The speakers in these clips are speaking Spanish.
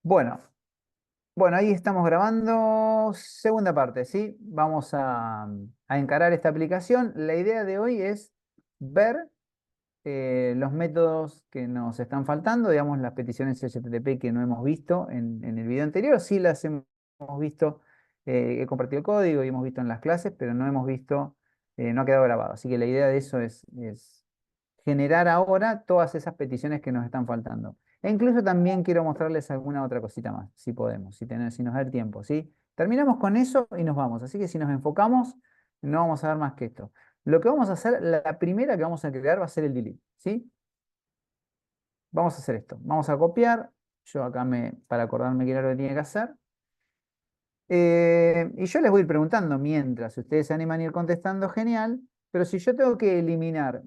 Bueno, bueno, ahí estamos grabando segunda parte, ¿sí? Vamos a encarar esta aplicación. La idea de hoy es ver los métodos que nos están faltando, digamos, las peticiones HTTP que no hemos visto en el video anterior. Sí las hemos visto, he compartido el código y hemos visto en las clases, pero no hemos visto, no ha quedado grabado. Así que la idea de eso es generar ahora todas esas peticiones que nos están faltando. E incluso también quiero mostrarles alguna otra cosita más, si podemos, si nos da el tiempo, ¿sí? Terminamos con eso y nos vamos. Así que si nos enfocamos, no vamos a ver más que esto. Lo que vamos a hacer, la primera que vamos a crear va a ser el delete, ¿sí? Vamos a hacer esto. Vamos a copiar. Yo acá para acordarme qué era lo que tiene que hacer. Y yo les voy a ir preguntando mientras. Si ustedes se animan a ir contestando, genial. Pero si yo tengo que eliminar,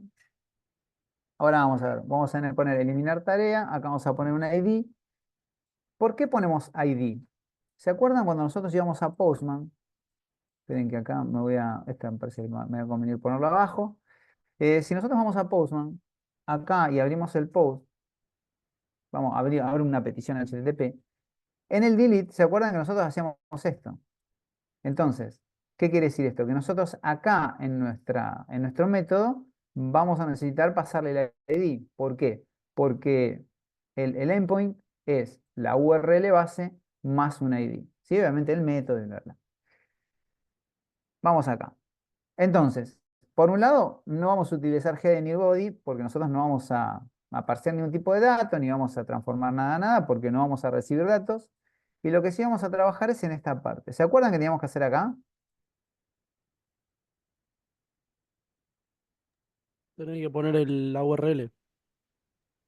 ahora vamos a ver, vamos a poner eliminar tarea. Acá vamos a poner una ID. ¿Por qué ponemos ID? ¿Se acuerdan cuando nosotros íbamos a Postman? Esperen que acá esta me parece que me va a convenir ponerlo abajo. Si nosotros vamos a Postman, acá y abrimos el post, vamos a abrir una petición HTTP. En el delete, ¿se acuerdan que nosotros hacíamos esto? Entonces, ¿qué quiere decir esto? Que nosotros acá en nuestro método vamos a necesitar pasarle la ID. ¿Por qué? Porque el endpoint es la URL base más una ID. ¿Sí? Obviamente el método, bla, bla. Vamos acá. Entonces, por un lado, no vamos a utilizar header ni body porque nosotros no vamos a parsear ningún tipo de dato, ni vamos a transformar nada, porque no vamos a recibir datos. Y lo que sí vamos a trabajar es en esta parte. ¿Se acuerdan que teníamos que hacer acá? Tenés que poner la URL.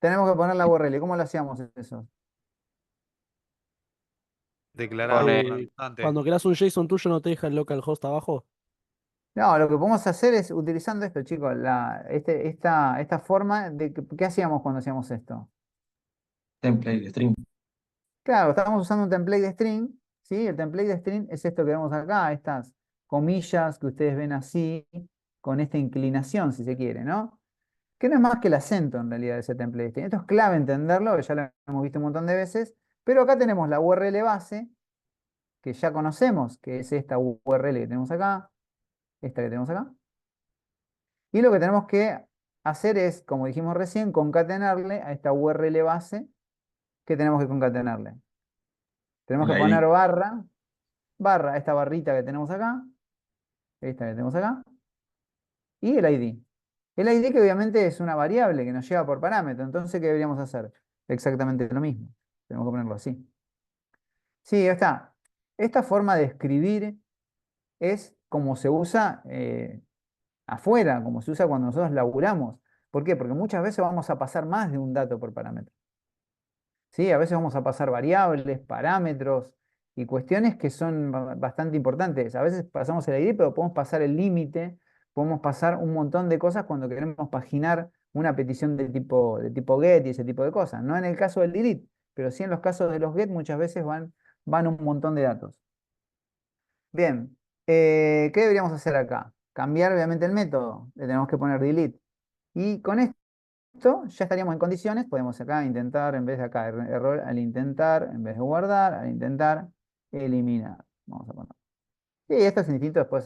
Tenemos que poner la URL. ¿Cómo lo hacíamos eso? Declarar una Eh, constante. Cuando creas un JSON tuyo no te deja el localhost abajo. No, lo que podemos hacer es utilizando esto, chicos, esta forma de ¿qué hacíamos cuando hacíamos esto? Template, string. Claro, estábamos usando un template de string, ¿sí? El template de string es esto que vemos acá, estas comillas que ustedes ven así, con esta inclinación, si se quiere, ¿no? Que no es más que el acento en realidad de ese template de string. Esto es clave entenderlo, que ya lo hemos visto un montón de veces, pero acá tenemos la URL base, que ya conocemos, que es esta URL que tenemos acá, esta que tenemos acá. Y lo que tenemos que hacer es, como dijimos recién, concatenarle a esta URL base que tenemos que concatenarle. Tenemos que El poner ID. barra, esta barrita que tenemos acá, esta que tenemos acá, y el ID. El ID que obviamente es una variable que nos lleva por parámetro. Entonces, ¿qué deberíamos hacer? Exactamente lo mismo. Tenemos que ponerlo así. Sí, ya está. Esta forma de escribir es como se usa afuera, como se usa cuando nosotros laburamos. ¿Por qué? Porque muchas veces vamos a pasar más de un dato por parámetro. ¿Sí? A veces vamos a pasar variables, parámetros y cuestiones que son bastante importantes. A veces pasamos el ID, pero podemos pasar el límite, podemos pasar un montón de cosas cuando queremos paginar una petición de tipo get y ese tipo de cosas. No en el caso del delete, pero sí en los casos de los get muchas veces van un montón de datos. Bien, ¿qué deberíamos hacer acá? Cambiar obviamente el método, le tenemos que poner delete. Y con esto ya estaríamos en condiciones, podemos acá intentar, en vez de acá, error al intentar, en vez de guardar, al intentar, eliminar. Vamos a poner. Y esto es indistinto, después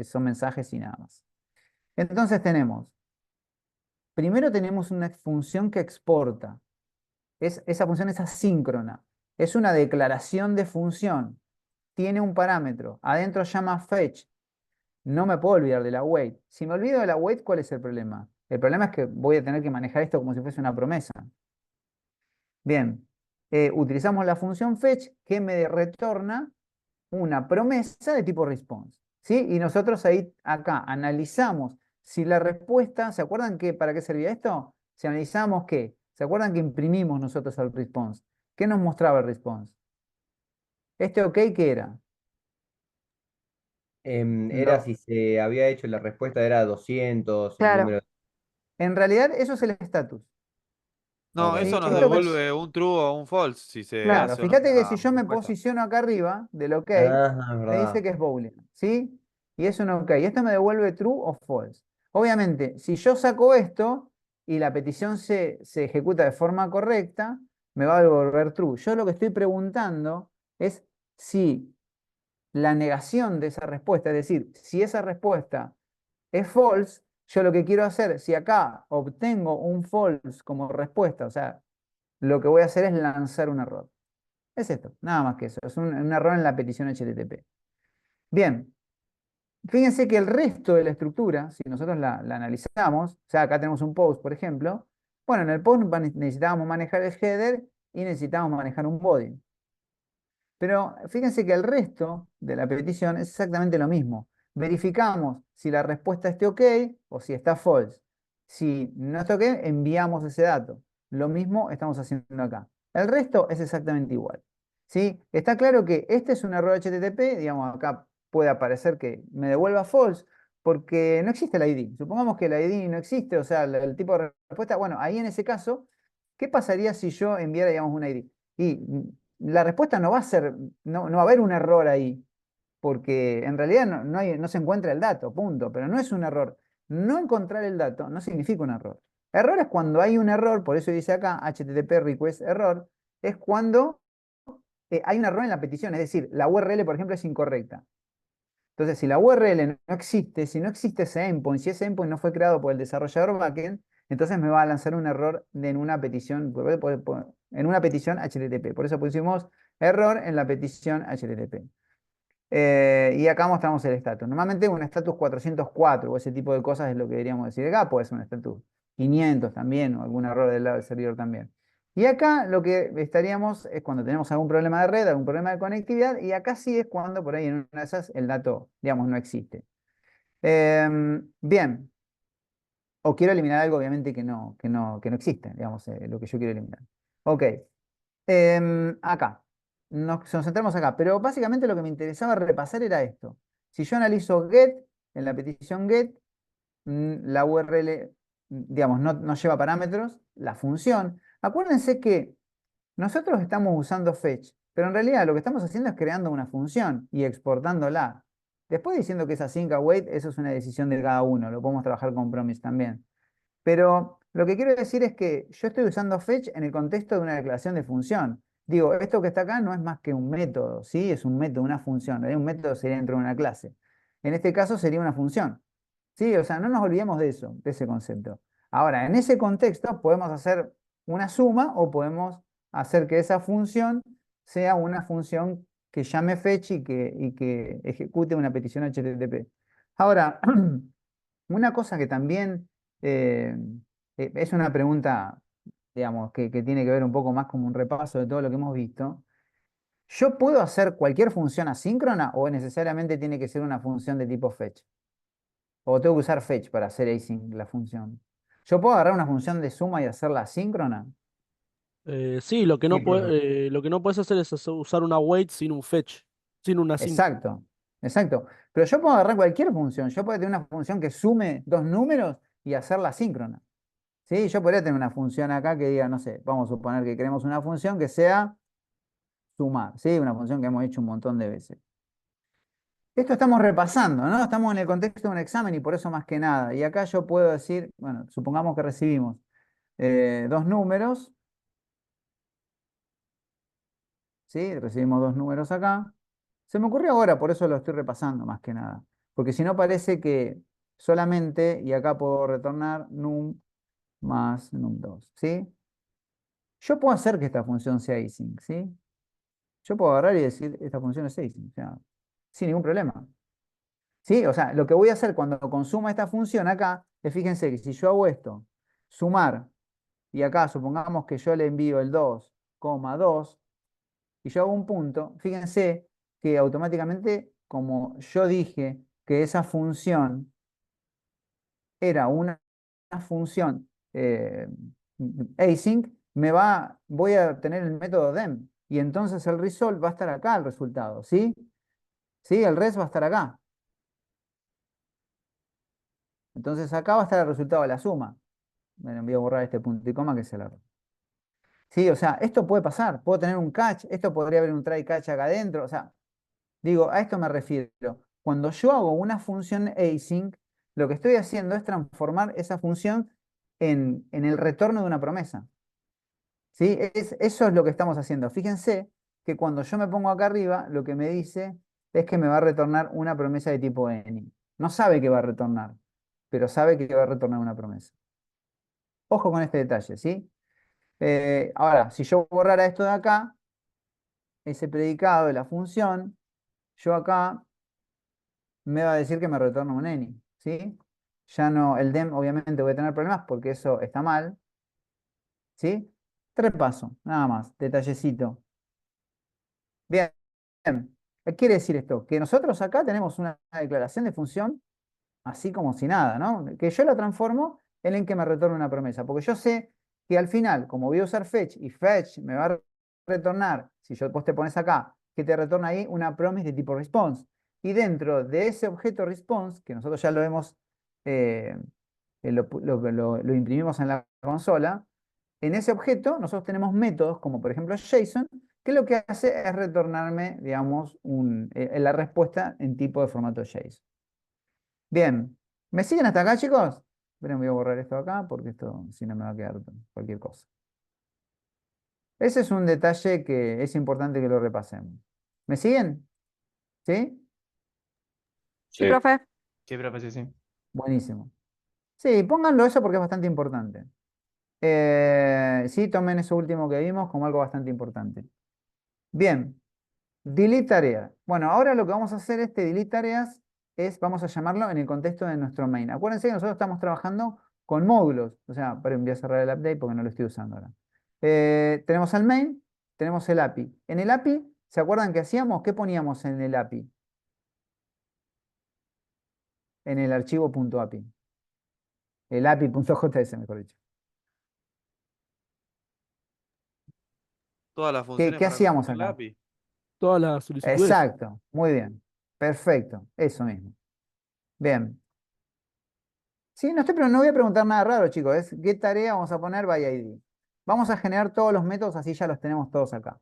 son mensajes y nada más. Entonces primero tenemos una función que exporta. Esa función es asíncrona. Es una declaración de función. Tiene un parámetro. Adentro llama fetch. No me puedo olvidar de la wait. Si me olvido de la wait, ¿cuál es el problema? El problema es que voy a tener que manejar esto como si fuese una promesa. Bien, utilizamos la función fetch que me retorna una promesa de tipo response. ¿Sí? Y nosotros ahí, acá, analizamos si la respuesta, ¿se acuerdan que para qué servía esto? Si analizamos qué, ¿se acuerdan que imprimimos nosotros al response? ¿Qué nos mostraba el response? ¿Este ok qué era? Era Lo, si se había hecho la respuesta, era 200 el Claro. número. en realidad, eso es el status. No, Ok. eso ¿Sí? nos Esto que, devuelve un true o un false si se claro, hace o no fíjate que si la yo me respuesta. posiciono acá arriba del OK, Ah, es me dice verdad. que es Boolean, ¿sí? Y es un OK. Esto me devuelve true o false. Obviamente, si yo saco esto y la petición se ejecuta de forma correcta, me va a devolver true. Yo lo que estoy preguntando es si la negación de esa respuesta, es decir, si esa respuesta es false, yo lo que quiero hacer, si acá obtengo un false como respuesta, o sea, lo que voy a hacer es lanzar un error. Es esto, nada más que eso, es un error en la petición HTTP. Bien, fíjense que el resto de la estructura, si nosotros la analizamos, o sea, acá tenemos un post, por ejemplo, bueno, en el post necesitábamos manejar el header y necesitábamos manejar un body. Pero fíjense que el resto de la petición es exactamente lo mismo. Verificamos si la respuesta esté OK o si está false. Si no está OK, enviamos ese dato. Lo mismo estamos haciendo acá. El resto es exactamente igual. ¿Sí? Está claro que este es un error HTTP, digamos, acá puede aparecer que me devuelva false porque no existe el ID. Supongamos que el ID no existe, o sea, el tipo de respuesta. Bueno, ahí en ese caso, ¿qué pasaría si yo enviara, digamos, un ID? Y la respuesta no va a ser, no va a haber un error ahí, porque en realidad no se encuentra el dato, punto, pero no es un error. No encontrar el dato no significa un error. Error es cuando hay un error, por eso dice acá HTTP request error, es cuando hay un error en la petición, es decir, la URL, por ejemplo, es incorrecta. Entonces, si la URL no existe, si no existe ese endpoint, si ese endpoint no fue creado por el desarrollador backend, entonces me va a lanzar un error en una petición, HTTP. Por eso pusimos error en la petición HTTP. Y acá mostramos el estatus. Normalmente un estatus 404 o ese tipo de cosas es lo que deberíamos decir acá. Puede ser un estatus 500 también o algún error del lado del servidor también. Y acá lo que estaríamos es cuando tenemos algún problema de red, algún problema de conectividad, y acá sí es cuando por ahí en una de esas el dato, digamos, no existe. Bien. O quiero eliminar algo, obviamente, que no existe, digamos, lo que yo quiero eliminar. Ok. Acá. Nos centramos acá. Pero básicamente lo que me interesaba repasar era esto. Si yo analizo get, en la petición get, la URL, digamos, no lleva parámetros, la función. Acuérdense que nosotros estamos usando fetch, pero en realidad lo que estamos haciendo es creando una función y exportándola. Después diciendo que es async await, eso es una decisión de cada uno, lo podemos trabajar con promise también. Pero lo que quiero decir es que yo estoy usando fetch en el contexto de una declaración de función. Digo, esto que está acá no es más que un método, ¿sí? Es un método, una función. Un método sería dentro de una clase. En este caso sería una función. ¿Sí? O sea, no nos olvidemos de eso, de ese concepto. Ahora, en ese contexto podemos hacer una suma o podemos hacer que esa función sea una función que llame fetch y que ejecute una petición HTTP. Ahora, una cosa que también eh, es una pregunta, digamos, que tiene que ver un poco más como un repaso de todo lo que hemos visto. ¿Yo puedo hacer cualquier función asíncrona o necesariamente tiene que ser una función de tipo fetch? ¿O tengo que usar fetch para hacer async la función? ¿Yo puedo agarrar una función de suma y hacerla asíncrona? Sí, Sí, profe. lo que no puedes hacer es usar una wait sin un fetch, sin una sync. Exacto, exacto. Pero yo puedo agarrar cualquier función. Yo puedo tener una función que sume dos números y hacerla asíncrona. ¿Sí? Yo podría tener una función acá que diga, no sé, vamos a suponer que queremos una función que sea sumar, ¿sí? Una función que hemos hecho un montón de veces. Esto estamos repasando, ¿no? Estamos en el contexto de un examen y por eso más que nada. Y acá yo puedo decir, bueno, supongamos que recibimos dos números, ¿sí? Recibimos dos números acá. Se me ocurrió ahora, por eso lo estoy repasando más que nada. Porque si no parece que solamente, y acá puedo retornar num más num2, ¿sí? Yo puedo hacer que esta función sea async, ¿sí? Yo puedo agarrar y decir, esta función es async, o sea, sin ningún problema. ¿Sí? O sea, lo que voy a hacer cuando consuma esta función acá, es fíjense que si yo hago esto, sumar, y acá supongamos que yo le envío el 2,2, y yo hago un punto, fíjense que automáticamente, como yo dije que esa función era una función async, voy a obtener el método dem, y entonces el result va a estar acá, el resultado, ¿sí? ¿Sí? El res va a estar acá. Entonces acá va a estar el resultado de la suma. Bueno, voy a borrar este punto y coma que es el error. Sí, o sea, esto puede pasar. Puedo tener un catch, esto podría haber un try catch acá adentro. O sea, digo, a esto me refiero. Cuando yo hago una función async, lo que estoy haciendo es transformar esa función en el retorno de una promesa. ¿Sí? Eso es lo que estamos haciendo. Fíjense que cuando yo me pongo acá arriba, lo que me dice es que me va a retornar una promesa de tipo any. No sabe que va a retornar, pero sabe que va a retornar una promesa. Ojo con este detalle, ¿sí? Ahora, si yo borrara esto de acá, ese predicado de la función, yo acá me va a decir que me retorna un any, ¿sí? Ya no, el dem obviamente voy a tener problemas porque eso está mal, ¿sí? Repaso, nada más, detallecito. Bien, ¿qué quiere decir esto? Que nosotros acá tenemos una declaración de función así como si nada, ¿no? Que yo la transformo en que me retorne una promesa, porque yo sé que al final, como voy a usar fetch y fetch me va a retornar, si vos te pones acá, que te retorna ahí una promise de tipo response. Y dentro de ese objeto response, que nosotros ya lo hemos, lo imprimimos en la consola, en ese objeto nosotros tenemos métodos, como por ejemplo JSON, que lo que hace es retornarme, digamos, la respuesta en tipo de formato JSON. Bien, ¿me siguen hasta acá, chicos? Esperen, voy a borrar esto acá porque esto si no me va a quedar cualquier cosa. Ese es un detalle que es importante que lo repasemos. ¿Me siguen? ¿Sí? Sí, Sí. profe. Sí, profe, sí, sí. Buenísimo. Sí, pónganlo eso porque es bastante importante. Sí, tomen eso último que vimos como algo bastante importante. Bien, delete tarea. Bueno, ahora lo que vamos a hacer este delete tareas vamos a llamarlo en el contexto de nuestro main. Acuérdense que nosotros estamos trabajando con módulos. O sea, pero voy a cerrar el update porque no lo estoy usando ahora. Tenemos el main, tenemos el API. En el API, ¿se acuerdan qué hacíamos? ¿Qué poníamos en el API? En el archivo .api. El API.js, mejor dicho. Todas las funciones ¿Qué para hacíamos conocer la acá? API. Todas las solicitudes. Exacto, muy bien. Perfecto, eso mismo. Bien. Sí, no voy a preguntar nada raro, chicos. ¿Qué tarea vamos a poner by ID? Vamos a generar todos los métodos, así ya los tenemos todos acá.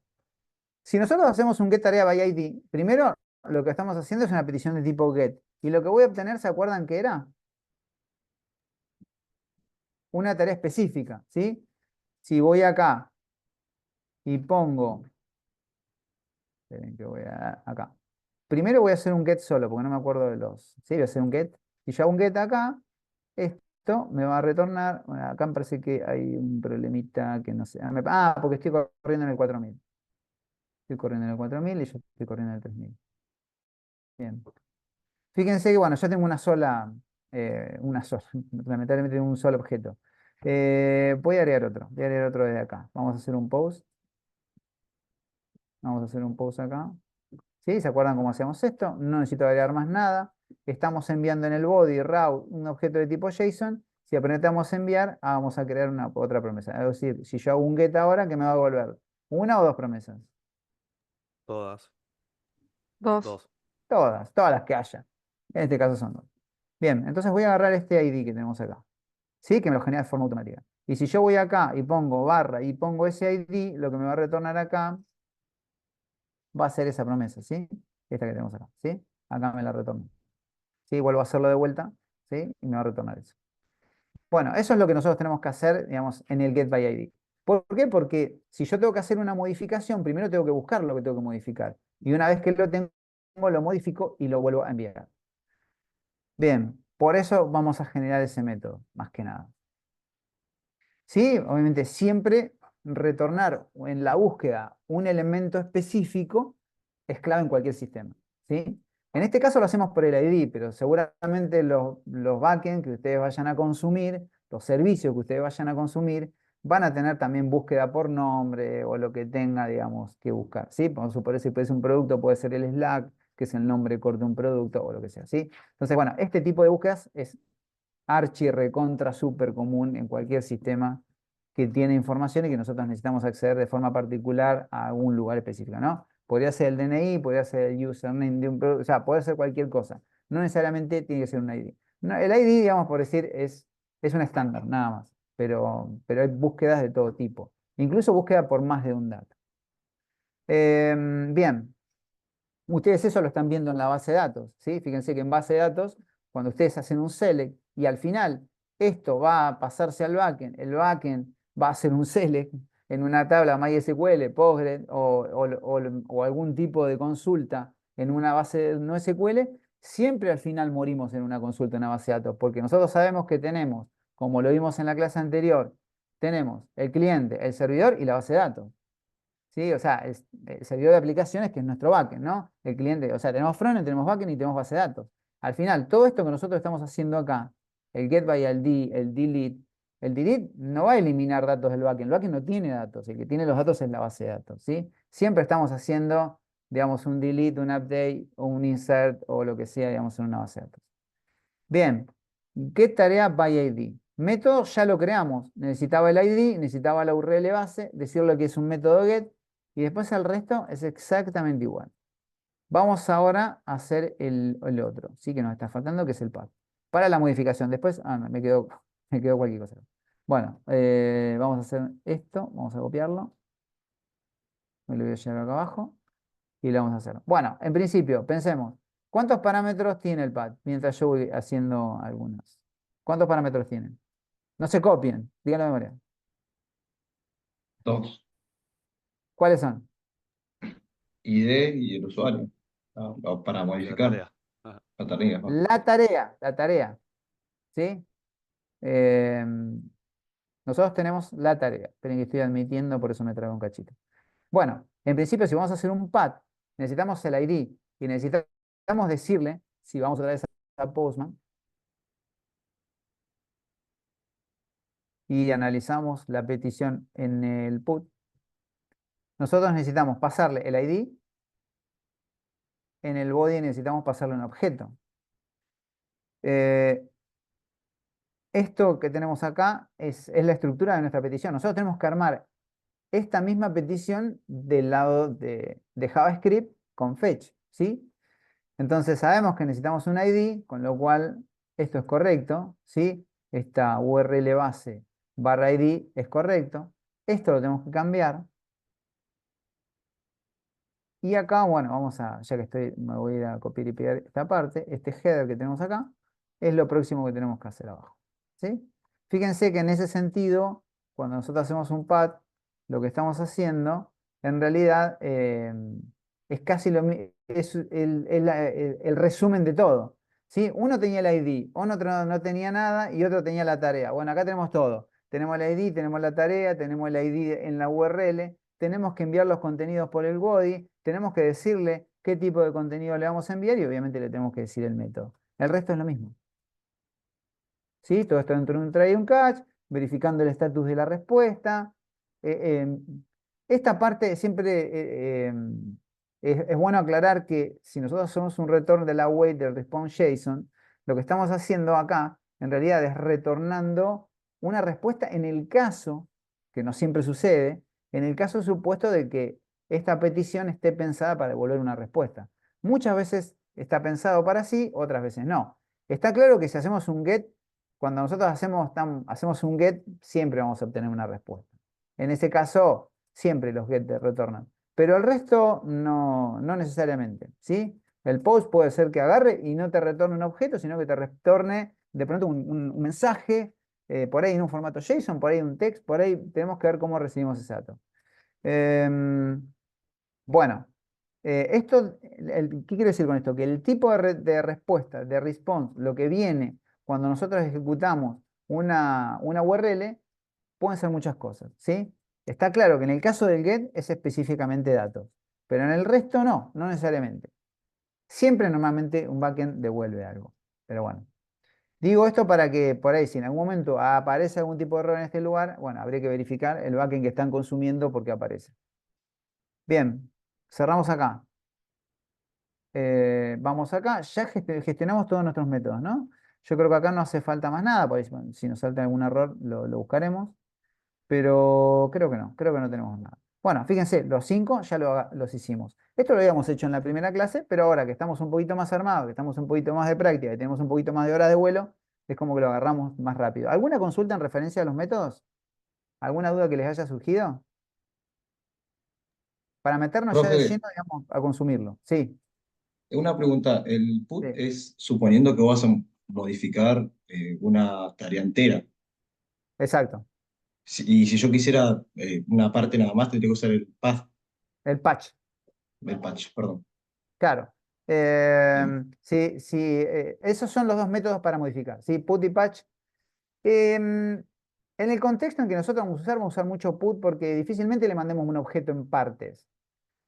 Si nosotros hacemos un getTarea by ID, primero lo que estamos haciendo es una petición de tipo get. Y lo que voy a obtener, ¿se acuerdan qué era? Una tarea específica, ¿sí? Si voy acá y pongo, esperen que acá. Primero voy a hacer un get solo, porque no me acuerdo de los. Sí, voy a hacer un get. Si yo hago un get acá, esto me va a retornar. Bueno, acá me parece que hay un problemita que no sé. Porque estoy corriendo en el 4000. Estoy corriendo en el 4000 y yo estoy corriendo en el 3000. Bien. Fíjense que, bueno, yo tengo lamentablemente tengo un solo objeto. Voy a agregar otro. Voy a agregar otro desde acá. Vamos a hacer un post. Vamos a hacer un post acá. ¿Sí? ¿Se acuerdan cómo hacemos esto? No necesito agregar más nada. Estamos enviando en el body route un objeto de tipo JSON. Si apretamos enviar, vamos a crear otra promesa. Es decir, si yo hago un get ahora, ¿qué me va a devolver? ¿Una o dos promesas? Todas. Dos. Dos. Todas las que haya. En este caso son dos. Bien, entonces voy a agarrar este ID que tenemos acá. ¿Sí? Que me lo genera de forma automática. Y si yo voy acá y pongo barra y pongo ese ID, lo que me va a retornar acá va a ser esa promesa, ¿sí? Esta que tenemos acá, ¿sí? Acá me la retorna. ¿Sí? Vuelvo a hacerlo de vuelta, ¿sí? Y me va a retornar eso. Bueno, eso es lo que nosotros tenemos que hacer, digamos, en el getById. ¿Por qué? Porque si yo tengo que hacer una modificación, primero tengo que buscar lo que tengo que modificar. Y una vez que lo tengo, lo modifico y lo vuelvo a enviar. Bien, por eso vamos a generar ese método, más que nada. Sí, obviamente siempre retornar en la búsqueda un elemento específico es clave en cualquier sistema. ¿Sí? En este caso lo hacemos por el ID, pero seguramente los backends que ustedes vayan a consumir, los servicios que ustedes vayan a consumir, van a tener también búsqueda por nombre o lo que tenga, digamos, que buscar. ¿Sí? Vamos a suponer si puede ser un producto, puede ser el Slack, que es el nombre corto de un producto o lo que sea. ¿Sí? Entonces, bueno, este tipo de búsquedas es archi recontra súper común en cualquier sistema que tiene información y que nosotros necesitamos acceder de forma particular a algún lugar específico, ¿no? Podría ser el DNI, podría ser el username de un producto, o sea, puede ser cualquier cosa. No necesariamente tiene que ser un ID. No, el ID, digamos, por decir, es un estándar, nada más. Pero hay búsquedas de todo tipo. Incluso búsqueda por más de un dato. Bien. Ustedes eso lo están viendo en la base de datos, ¿sí? Fíjense que en base de datos, cuando ustedes hacen un select y al final esto va a pasarse al backend, el backend va a hacer un select, en una tabla MySQL, Postgres o algún tipo de consulta en una base no SQL, siempre al final morimos en una consulta en una base de datos, porque nosotros sabemos que tenemos, como lo vimos en la clase anterior, tenemos el cliente, el servidor y la base de datos. ¿Sí? O sea, el servidor de aplicaciones que es nuestro backend, ¿no? El cliente, o sea, tenemos frontend, tenemos backend y tenemos base de datos. Al final, todo esto que nosotros estamos haciendo acá, el get by ID, el delete no va a eliminar datos del backend. El backend no tiene datos, el que tiene los datos es la base de datos, ¿sí? Siempre estamos haciendo, digamos, un delete, un update o un insert o lo que sea, digamos, en una base de datos. Bien, get tarea by ID. Método ya lo creamos. Necesitaba el ID, necesitaba la URL base, decirle que es un método get y después el resto es exactamente igual. Vamos ahora a hacer el otro, sí que nos está faltando, que es el path. Para la modificación. Después, no, me quedó cualquier cosa. Bueno, vamos a hacer esto, vamos a copiarlo. Me lo voy a llevar acá abajo y lo vamos a hacer. Bueno, en principio, pensemos, ¿cuántos parámetros tiene el path? Mientras yo voy haciendo algunos. ¿Cuántos parámetros tienen? No se copien, díganlo de memoria. 2. ¿Cuáles son? ID y el usuario. Para Y la modificar tarea. Ajá. la tarea. ¿no? La tarea, ¿sí? Eh, nosotros tenemos la tarea. Esperen que estoy admitiendo, por eso me traigo un cachito. Bueno, en principio, si vamos a hacer un path, necesitamos el ID y necesitamos decirle, si vamos otra vez a Postman, y analizamos la petición en el put, nosotros necesitamos pasarle el ID, en el body necesitamos pasarle un objeto. Esto que tenemos acá es la estructura de nuestra petición. Nosotros tenemos que armar esta misma petición del lado de JavaScript con fetch, ¿sí? Entonces sabemos que necesitamos un ID, con lo cual esto es correcto, ¿sí? Esta URL base barra ID es correcto. Esto lo tenemos que cambiar. Y acá, bueno, ya que me voy a ir a copiar y pegar esta parte, este header que tenemos acá, es lo próximo que tenemos que hacer abajo, ¿sí? Fíjense que en ese sentido, cuando nosotros hacemos un path, lo que estamos haciendo, en realidad, es casi es el resumen de todo, ¿sí? Uno tenía el ID, otro no tenía nada y otro tenía la tarea. Bueno, acá tenemos todo. Tenemos el ID, tenemos la tarea, tenemos el ID en la URL, tenemos que enviar los contenidos por el body, tenemos que decirle qué tipo de contenido le vamos a enviar y obviamente le tenemos que decir el método. El resto es lo mismo. ¿Sí? Todo esto dentro de un try y un catch, verificando el estatus de la respuesta. Esta parte siempre es bueno aclarar que si nosotros hacemos un return de la await del response JSON, lo que estamos haciendo acá en realidad es retornando una respuesta en el caso, que no siempre sucede, en el caso supuesto de que esta petición esté pensada para devolver una respuesta. Muchas veces está pensado para sí, otras veces no. Está claro que si hacemos un get, cuando nosotros hacemos un get, siempre vamos a obtener una respuesta. En ese caso, siempre los get te retornan. Pero el resto no necesariamente, ¿sí? El post puede ser que agarre y no te retorne un objeto, sino que te retorne de pronto un mensaje, por ahí en un formato JSON, por ahí un text, por ahí tenemos que ver cómo recibimos ese dato. Bueno, ¿qué quiero decir con esto? Que el tipo de respuesta, de response, lo que viene cuando nosotros ejecutamos una URL, pueden ser muchas cosas, ¿sí? Está claro que en el caso del get es específicamente datos, pero en el resto no necesariamente. Siempre normalmente un backend devuelve algo, pero bueno. Digo esto para que por ahí, si en algún momento aparece algún tipo de error en este lugar, bueno, habría que verificar el backend que están consumiendo porque aparece. Bien, cerramos acá. Vamos acá, ya gestionamos todos nuestros métodos, ¿no? Yo creo que acá no hace falta más nada, por ahí, bueno, si nos salta algún error lo buscaremos, pero creo que no tenemos nada. Bueno, fíjense, los 5 ya los hicimos. Esto lo habíamos hecho en la primera clase, pero ahora que estamos un poquito más armados, que estamos un poquito más de práctica, que tenemos un poquito más de horas de vuelo, es como que lo agarramos más rápido. ¿Alguna consulta en referencia a los métodos? ¿Alguna duda que les haya surgido? Para meternos ya de Profe, lleno, digamos, a consumirlo. Sí, una pregunta. El put sí, es suponiendo que vas a modificar una tarea entera. exacto. Y si yo quisiera una parte nada más, tendría que usar el path, El patch. el patch, perdón. Claro. Bien. Sí, sí, esos son los dos métodos para modificar, ¿sí? Put y patch. En el contexto en que nosotros vamos a usar mucho put porque difícilmente le mandemos un objeto en partes.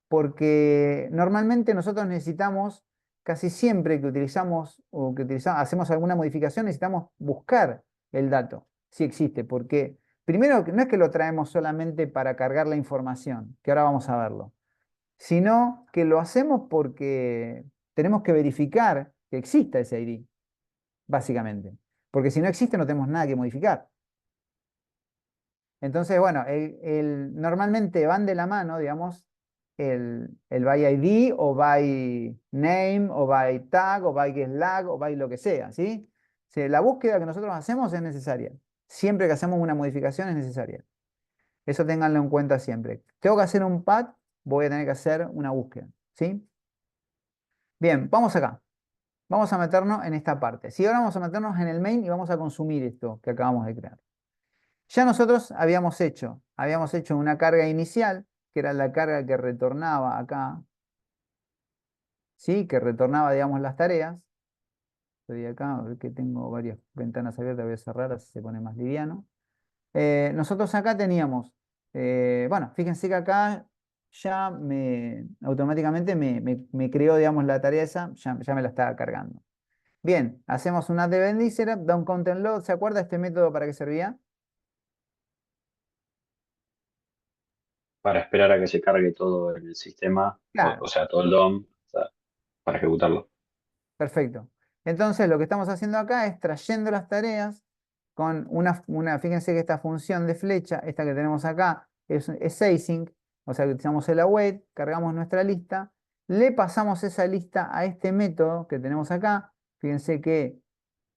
Porque normalmente nosotros necesitamos, casi siempre que utilizamos o que hacemos alguna modificación, necesitamos buscar el dato, si existe. Porque primero, no es que lo traemos solamente para cargar la información, que ahora vamos a verlo, sino que lo hacemos porque tenemos que verificar que exista ese ID, básicamente. Porque si no existe, no tenemos nada que modificar. Entonces, bueno, normalmente van de la mano, digamos, el by ID o by name o by tag o by getLag o by lo que sea, ¿sí? La búsqueda que nosotros hacemos es necesaria. Siempre que hacemos una modificación es necesaria. Eso ténganlo en cuenta siempre. Tengo que hacer un pad, voy a tener que hacer una búsqueda, ¿sí? Bien, vamos acá. Vamos a meternos en esta parte. Sí, ahora vamos a meternos en el main y vamos a consumir esto que acabamos de crear. Ya nosotros habíamos hecho una carga inicial, que era la carga que retornaba acá, ¿sí? Que retornaba, digamos, las tareas. Estoy acá, a ver que tengo varias ventanas abiertas, voy a cerrar, así se pone más liviano. Nosotros acá teníamos, bueno, fíjense que acá ya automáticamente me creó, digamos, la tarea esa, ya me la estaba cargando. Bien, hacemos una event setup, down content load, ¿se acuerda este método para qué servía? Para esperar a que se cargue todo el sistema, o Claro. sea, todo el DOM, o sea, para ejecutarlo. Perfecto. Entonces, lo que estamos haciendo acá es trayendo las tareas con fíjense que esta función de flecha, esta que tenemos acá, es async, o sea que utilizamos el await, cargamos nuestra lista, le pasamos esa lista a este método que tenemos acá. Fíjense que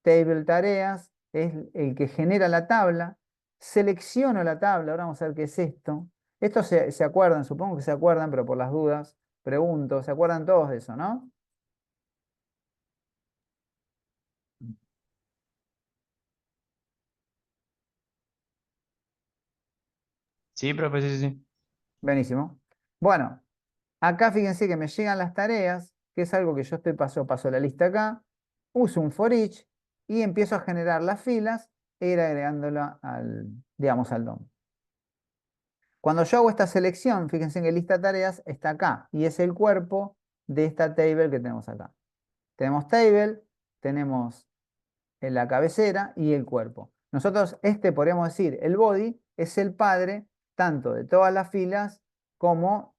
table tareas es el que genera la tabla, selecciono la tabla, ahora vamos a ver qué es esto. Esto se acuerdan, supongo que se acuerdan, pero por las dudas, pregunto, ¿se acuerdan todos de eso, no? Sí, profe, sí, sí, sí. Buenísimo. Bueno, acá fíjense que me llegan las tareas, que es algo que yo paso la lista acá, uso un for each y empiezo a generar las filas e ir agregándola digamos, al DOM. Cuando yo hago esta selección, fíjense que lista tareas está acá y es el cuerpo de esta table que tenemos acá. Tenemos table, tenemos en la cabecera y el cuerpo. Nosotros, podríamos decir, el body es el padre tanto de todas las filas como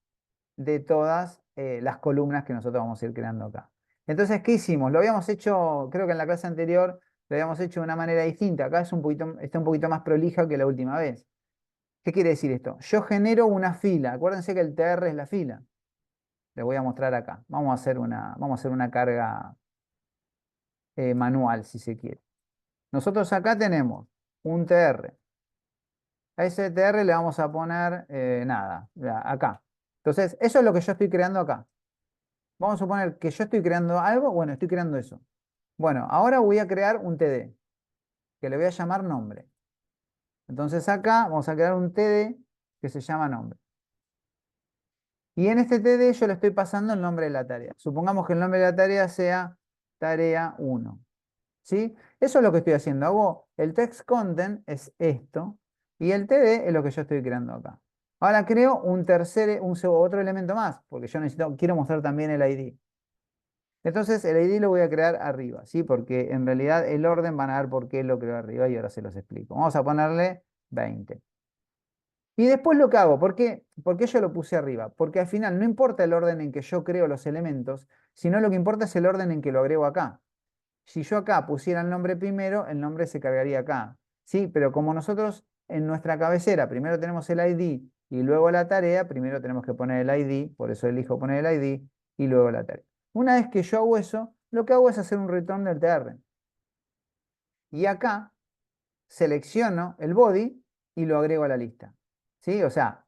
de todas las columnas que nosotros vamos a ir creando acá. Entonces, ¿qué hicimos? Lo habíamos hecho, creo que en la clase anterior, lo habíamos hecho de una manera distinta. Acá está un poquito más prolija que la última vez. ¿Qué quiere decir esto? Yo genero una fila. Acuérdense que el TR es la fila. Les voy a mostrar acá. Vamos a hacer una carga manual, si se quiere. Nosotros acá tenemos un TR. A ese TR le vamos a poner nada, acá. Entonces, eso es lo que yo estoy creando acá. Vamos a suponer que yo estoy creando algo, bueno, estoy creando eso. Bueno, ahora voy a crear un TD, que le voy a llamar nombre. Entonces acá vamos a crear un TD que se llama nombre. Y en este TD yo le estoy pasando el nombre de la tarea. Supongamos que el nombre de la tarea sea tarea 1. ¿Sí? Eso es lo que estoy haciendo. Hago el text content, es esto, y el TD es lo que yo estoy creando acá. Ahora creo otro elemento más, porque yo quiero mostrar también el ID. Entonces el ID lo voy a crear arriba, ¿sí? Porque en realidad el orden van a ver por qué lo creo arriba y ahora se los explico. Vamos a ponerle 20. Y después lo que hago, ¿por qué yo lo puse arriba? Porque al final no importa el orden en que yo creo los elementos, sino lo que importa es el orden en que lo agrego acá. Si yo acá pusiera el nombre primero, el nombre se cargaría acá. ¿Sí? Pero como nosotros en nuestra cabecera primero tenemos el ID y luego la tarea, primero tenemos que poner el ID, por eso elijo poner el ID y luego la tarea. Una vez que yo hago eso, lo que hago es hacer un return del TR. Y acá selecciono el body y lo agrego a la lista. ¿Sí? O sea,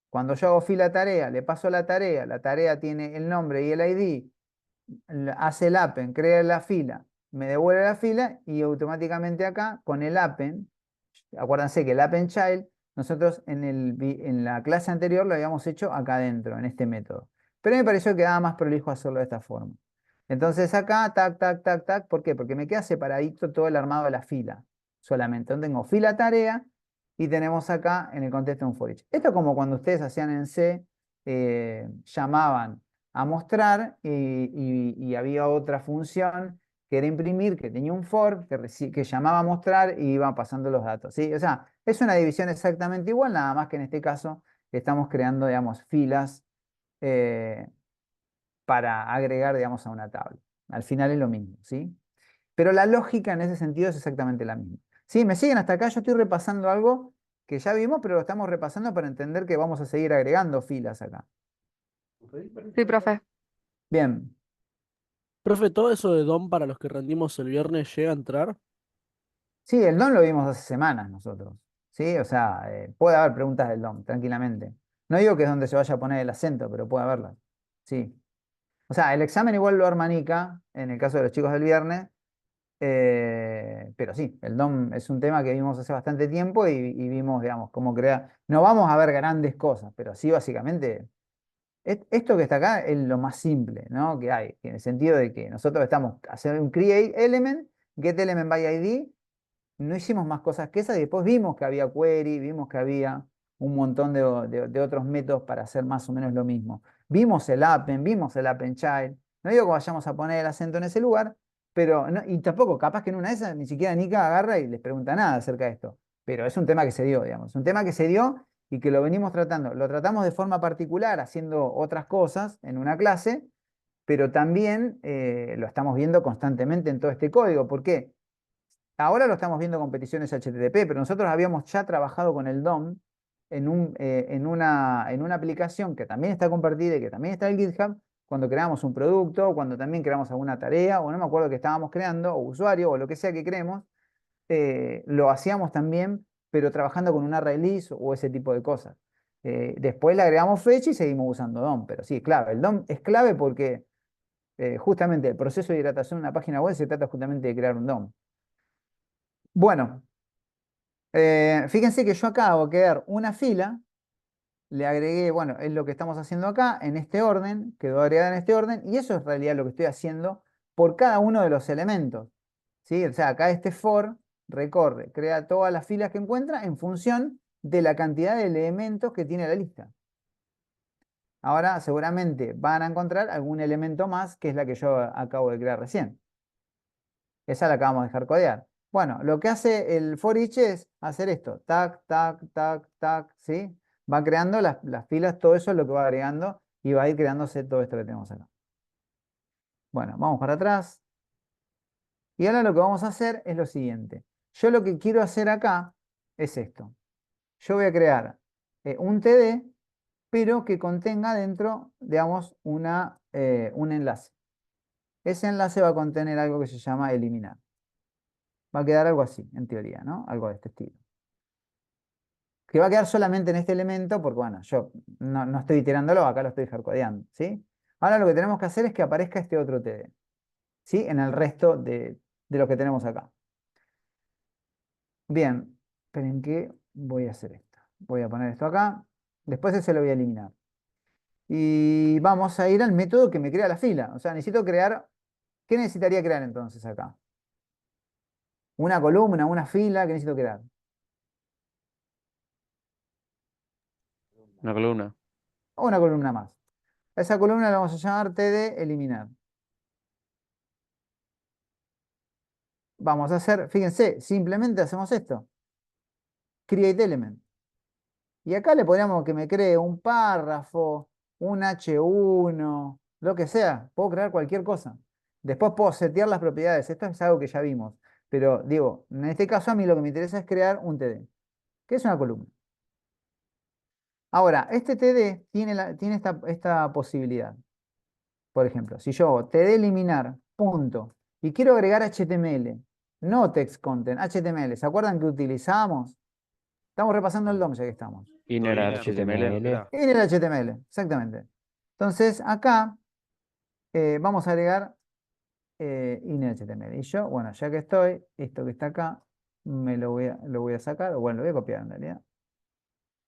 cuando yo hago fila tarea, le paso la tarea tiene el nombre y el ID, hace el append, crea la fila, me devuelve la fila y automáticamente acá con el append Acuérdense que el append child, nosotros en la clase anterior lo habíamos hecho acá adentro, en este método. Pero me pareció que quedaba más prolijo hacerlo de esta forma. Entonces acá, tac, tac, tac, tac. ¿Por qué? Porque me queda separadito todo el armado de la fila solamente. Entonces tengo fila tarea y tenemos acá en el contexto un for each. Esto es como cuando ustedes hacían en C, llamaban a mostrar y había otra función que era imprimir, que tenía un for, que llamaba a mostrar y iba pasando los datos, ¿sí? O sea, es una división exactamente igual, nada más que en este caso estamos creando, digamos, filas para agregar, digamos, a una tabla. Al final es lo mismo, ¿sí? Pero la lógica en ese sentido es exactamente la misma. ¿Sí? ¿Me siguen hasta acá? Yo estoy repasando algo que ya vimos, pero lo estamos repasando para entender que vamos a seguir agregando filas acá. Sí, profe. Bien. Profe, ¿todo eso de DOM para los que rendimos el viernes llega a entrar? Sí, el DOM lo vimos hace semanas nosotros. ¿Sí? O sea, puede haber preguntas del DOM, tranquilamente. No digo que es donde se vaya a poner el acento, pero puede haberlas. Sí. O sea, el examen igual lo arma Nica, en el caso de los chicos del viernes. Pero sí, el DOM es un tema que vimos hace bastante tiempo y vimos, digamos, cómo crear. No vamos a ver grandes cosas, pero sí, básicamente, esto que está acá es lo más simple, ¿no? Que hay, en el sentido de que nosotros estamos haciendo un create element, get element by ID, no hicimos más cosas que esas y después vimos que había query, vimos que había un montón de otros métodos para hacer más o menos lo mismo. Vimos el append, vimos el append child. No digo que vayamos a poner el acento en ese lugar, pero y tampoco, capaz que en una de esas ni siquiera Nika agarra y les pregunta nada acerca de esto. Pero es un tema que se dio, digamos. Un tema que se dio y que lo venimos tratando. Lo tratamos de forma particular, haciendo otras cosas en una clase, pero también lo estamos viendo constantemente en todo este código. ¿Por qué? Ahora lo estamos viendo con peticiones HTTP, pero nosotros habíamos ya trabajado con el DOM en una aplicación que también está compartida y que también está en GitHub, cuando creamos un producto, cuando también creamos alguna tarea, o no me acuerdo que estábamos creando, o usuario, o lo que sea que creemos, lo hacíamos también, pero trabajando con una release o ese tipo de cosas. Después le agregamos fecha y seguimos usando DOM, pero sí, es clave. El DOM es clave porque justamente el proceso de hidratación de una página web se trata justamente de crear un DOM. Bueno, fíjense que yo acabo de crear una fila, le agregué, bueno, es lo que estamos haciendo acá, en este orden, quedó agregada en este orden, y eso es en realidad lo que estoy haciendo por cada uno de los elementos. ¿Sí? O sea, acá este for recorre, crea todas las filas que encuentra en función de la cantidad de elementos que tiene la lista. Ahora seguramente van a encontrar algún elemento más, que es la que yo acabo de crear recién. Esa la acabamos de dejar codear. Bueno, lo que hace el for each es hacer esto. Tac, tac, tac, tac, ¿sí? Va creando las filas, todo eso es lo que va agregando y va a ir creándose todo esto que tenemos acá. Bueno, vamos para atrás. Y ahora lo que vamos a hacer es lo siguiente. Yo lo que quiero hacer acá es esto. Yo voy a crear un TD, pero que contenga dentro, digamos, un enlace. Ese enlace va a contener algo que se llama eliminar. Va a quedar algo así, en teoría, ¿no? Algo de este estilo. Que va a quedar solamente en este elemento, porque bueno, yo no estoy iterándolo, acá lo estoy hardcodeando, ¿sí? Ahora lo que tenemos que hacer es que aparezca este otro TD, ¿sí? En el resto de lo que tenemos acá. Bien, esperen que voy a hacer esto. Voy a poner esto acá, después ese lo voy a eliminar. Y vamos a ir al método que me crea la fila. O sea, necesito crear, ¿qué necesitaría crear entonces acá? Una columna, una fila, ¿qué necesito crear? Una columna. O una columna más. A esa columna la vamos a llamar TD eliminar. Vamos a hacer, fíjense, simplemente hacemos esto. Create element. Y acá le podríamos que me cree un párrafo, un H1, lo que sea. Puedo crear cualquier cosa. Después puedo setear las propiedades. Esto es algo que ya vimos. Pero digo, en este caso a mí lo que me interesa es crear un TD, que es una columna. Ahora, este TD tiene esta posibilidad. Por ejemplo, si yo hago TD eliminar, punto, y quiero agregar HTML, no text content, HTML. ¿Se acuerdan que utilizamos? Estamos repasando el DOM ya que estamos. Inner Inner HTML. era. En el HTML, exactamente. Entonces, acá vamos a agregar in HTML. Y yo, bueno, ya que estoy, esto que está acá, lo voy a sacar, o bueno, lo voy a copiar en realidad,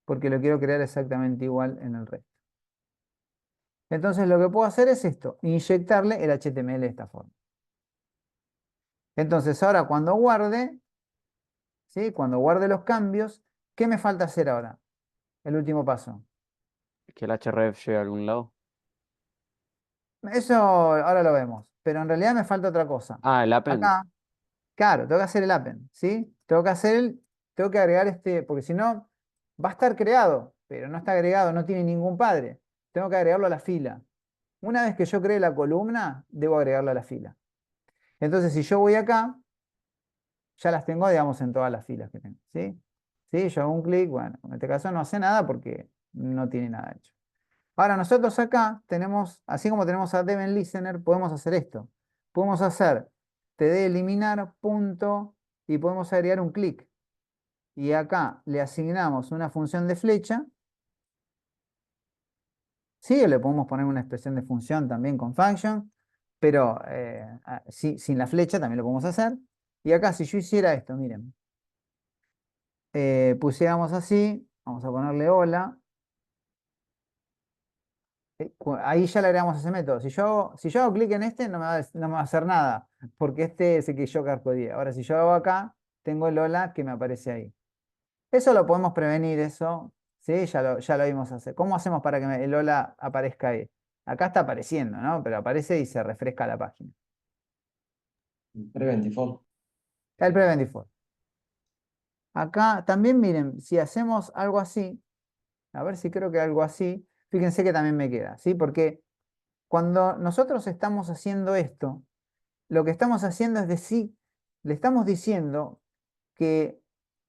porque lo quiero crear exactamente igual en el resto. Entonces lo que puedo hacer es esto, inyectarle el HTML de esta forma. Entonces ahora cuando guarde, ¿sí? Cuando guarde los cambios, ¿qué me falta hacer ahora? El último paso. Que el href llegue a algún lado. Eso ahora lo vemos, pero en realidad me falta otra cosa. Ah, el append. Acá, claro, tengo que hacer el append, ¿sí? Tengo que agregar porque si no, va a estar creado, pero no está agregado, no tiene ningún padre. Tengo que agregarlo a la fila. Una vez que yo cree la columna, debo agregarlo a la fila. Entonces, si yo voy acá, ya las tengo, digamos, en todas las filas que tengo, ¿sí? ¿Sí? Yo hago un clic, bueno, en este caso no hace nada porque no tiene nada hecho. Ahora, nosotros acá tenemos, así como tenemos a Devin Listener, podemos hacer esto. Podemos hacer td eliminar punto y podemos agregar un clic. Y acá le asignamos una función de flecha. Sí, o le podemos poner una expresión de función también con function, pero sin la flecha también lo podemos hacer. Y acá si yo hiciera esto, miren, pusiéramos así, vamos a ponerle hola. Ahí ya le agregamos ese método. Si yo hago clic en este, no me va a hacer nada, porque este es el que yo carcodié. Ahora, si yo hago acá, tengo el hola que me aparece ahí. Eso lo podemos prevenir, eso, ¿sí? Ya lo vimos hacer. ¿Cómo hacemos para que el hola aparezca ahí? Acá está apareciendo, ¿no? Pero aparece y se refresca la página. Prevent default. El prevent default. Acá también miren, si hacemos algo así, a ver si creo que algo así, fíjense que también me queda, ¿sí? Porque cuando nosotros estamos haciendo esto, lo que estamos haciendo es decir, le estamos diciendo que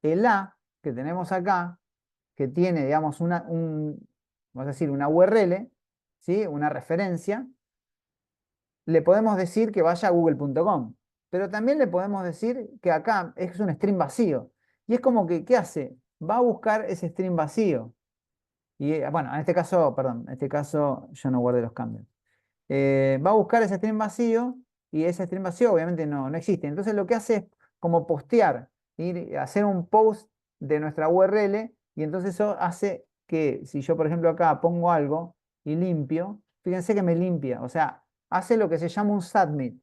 el A que tenemos acá, que tiene, digamos, vamos a decir, una URL, ¿sí? Una referencia, le podemos decir que vaya a google.com, pero también le podemos decir que acá es un string vacío. Y es como que, ¿qué hace? Va a buscar ese string vacío. Y bueno, en este caso, perdón, en este caso yo no guardé los cambios. Va a buscar ese string vacío y ese string vacío obviamente no existe. Entonces lo que hace es como postear, hacer un post de nuestra URL y entonces eso hace que si yo por ejemplo acá pongo algo y limpio, fíjense que me limpia, o sea, hace lo que se llama un submit,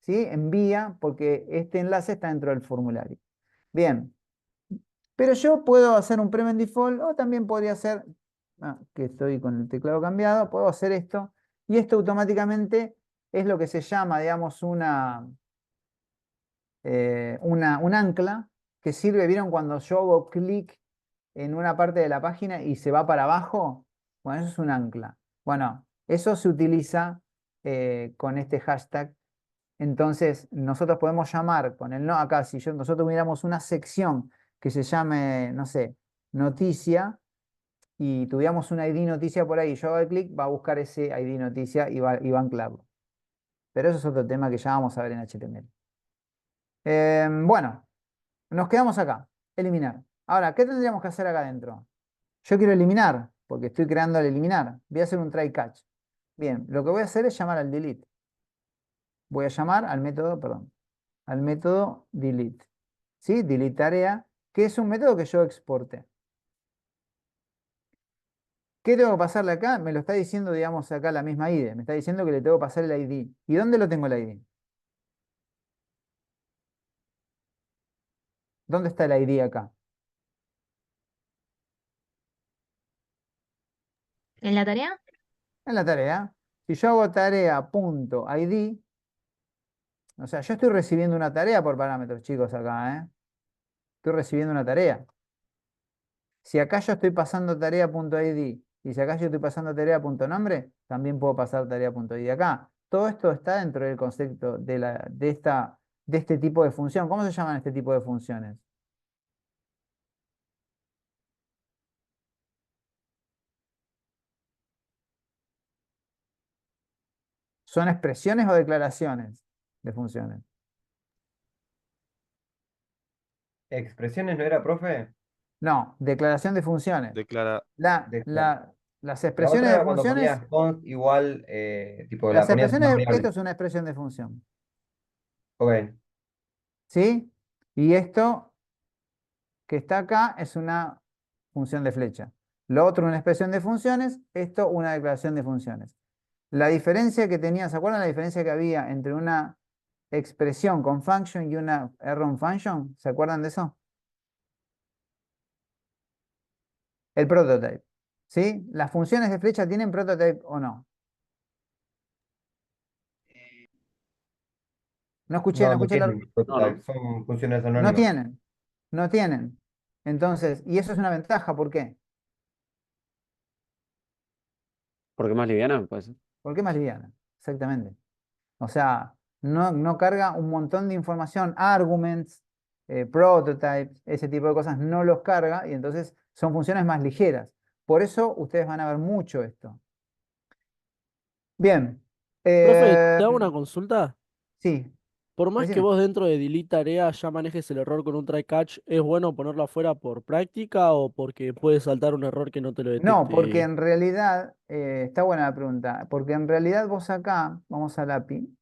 ¿sí? Envía porque este enlace está dentro del formulario. Bien, pero yo puedo hacer un prevent default o también podría hacer, que estoy con el teclado cambiado, puedo hacer esto y esto automáticamente es lo que se llama, digamos, un ancla que sirve, ¿vieron cuando yo hago clic en una parte de la página y se va para abajo? Bueno, eso es un ancla. Bueno, eso se utiliza con este hashtag. Entonces, nosotros podemos llamar con el no, acá, si nosotros tuviéramos una sección que se llame, no sé, noticia, y tuviéramos una ID noticia por ahí, yo hago el clic, va a buscar ese ID noticia y va a anclarlo. Pero eso es otro tema que ya vamos a ver en HTML. Bueno, nos quedamos acá, eliminar. Ahora, ¿qué tendríamos que hacer acá adentro? Yo quiero eliminar, porque estoy creando el eliminar. Voy a hacer un try catch. Bien, lo que voy a hacer es llamar al delete. Voy a llamar al método, perdón, al método delete. ¿Sí? Delete tarea, que es un método que yo exporté. ¿Qué tengo que pasarle acá? Me lo está diciendo, digamos, acá la misma ID. Me está diciendo que le tengo que pasar el ID. ¿Y dónde lo tengo el ID? ¿Dónde está el ID acá? ¿En la tarea? En la tarea. Si yo hago tarea.id, o sea, yo estoy recibiendo una tarea por parámetros, chicos, acá, ¿eh? Estoy recibiendo una tarea. Si acá yo estoy pasando tarea.id y si acá yo estoy pasando tarea.nombre, también puedo pasar tarea.id acá. Todo esto está dentro del concepto de este tipo de función. ¿Cómo se llaman este tipo de funciones? ¿Son expresiones o declaraciones de funciones? ¿Expresiones no era, profe? No, declaración de funciones. Declara. Decla- Las La otra expresiones de era cuando funciones, ponías const igual, tipo, la las ponías en una expresiones, esto variable. es una expresión de función. Ok. ¿Sí? Y esto que está acá es una función de flecha. Lo otro una expresión de funciones, esto una declaración de funciones. La diferencia que tenía, ¿se acuerdan la diferencia que había entre una expresión con function y una arrow function? ¿Se acuerdan de eso? El prototype. ¿Sí? ¿Las funciones de flecha tienen prototype o no? No escuché, no No, no escuché la... tienen No, no. prototype, son funciones No anónimas. tienen, no tienen. Entonces, y eso es una ventaja, ¿por qué? ¿Por qué más liviana? Pues. ¿Por qué más liviana? Exactamente. O sea, no carga un montón de información, arguments, prototypes, ese tipo de cosas, no los carga y entonces son funciones más ligeras. Por eso ustedes van a ver mucho esto. Bien. Profe, eh, te hago una consulta. sí, Por más que decime. vos dentro de delete tarea ya manejes el error con un try catch, ¿es bueno ponerlo afuera por práctica o porque puede saltar un error que no te lo No, porque detecte? en realidad, está buena la pregunta, porque en realidad vos acá, vamos al API,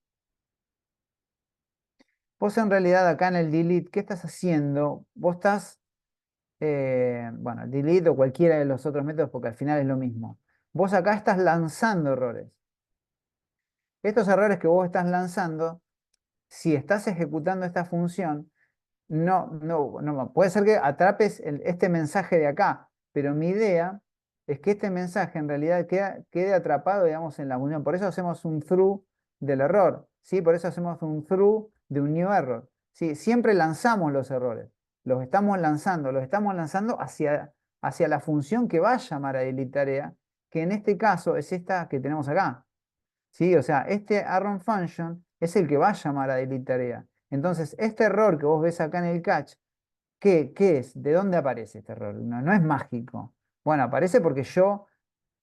vos en realidad acá en el delete, ¿qué estás haciendo? Vos estás, bueno, el delete o cualquiera de los otros métodos, porque al final es lo mismo. Vos acá estás lanzando errores. Estos errores que vos estás lanzando, si estás ejecutando esta función, no, puede ser que atrapes este mensaje de acá, pero mi idea es que este mensaje en realidad quede atrapado, digamos, en la unión. Por eso hacemos un through del error, ¿sí? Por eso hacemos un through de un new error, ¿sí? Siempre lanzamos los errores, los estamos lanzando hacia la función que va a llamar a delete tarea, que en este caso es esta que tenemos acá, ¿sí? O sea, este arrow function es el que va a llamar a delete tarea. Entonces, este error que vos ves acá en el catch, ¿qué es? ¿De dónde aparece este error? No es mágico. Bueno, aparece porque yo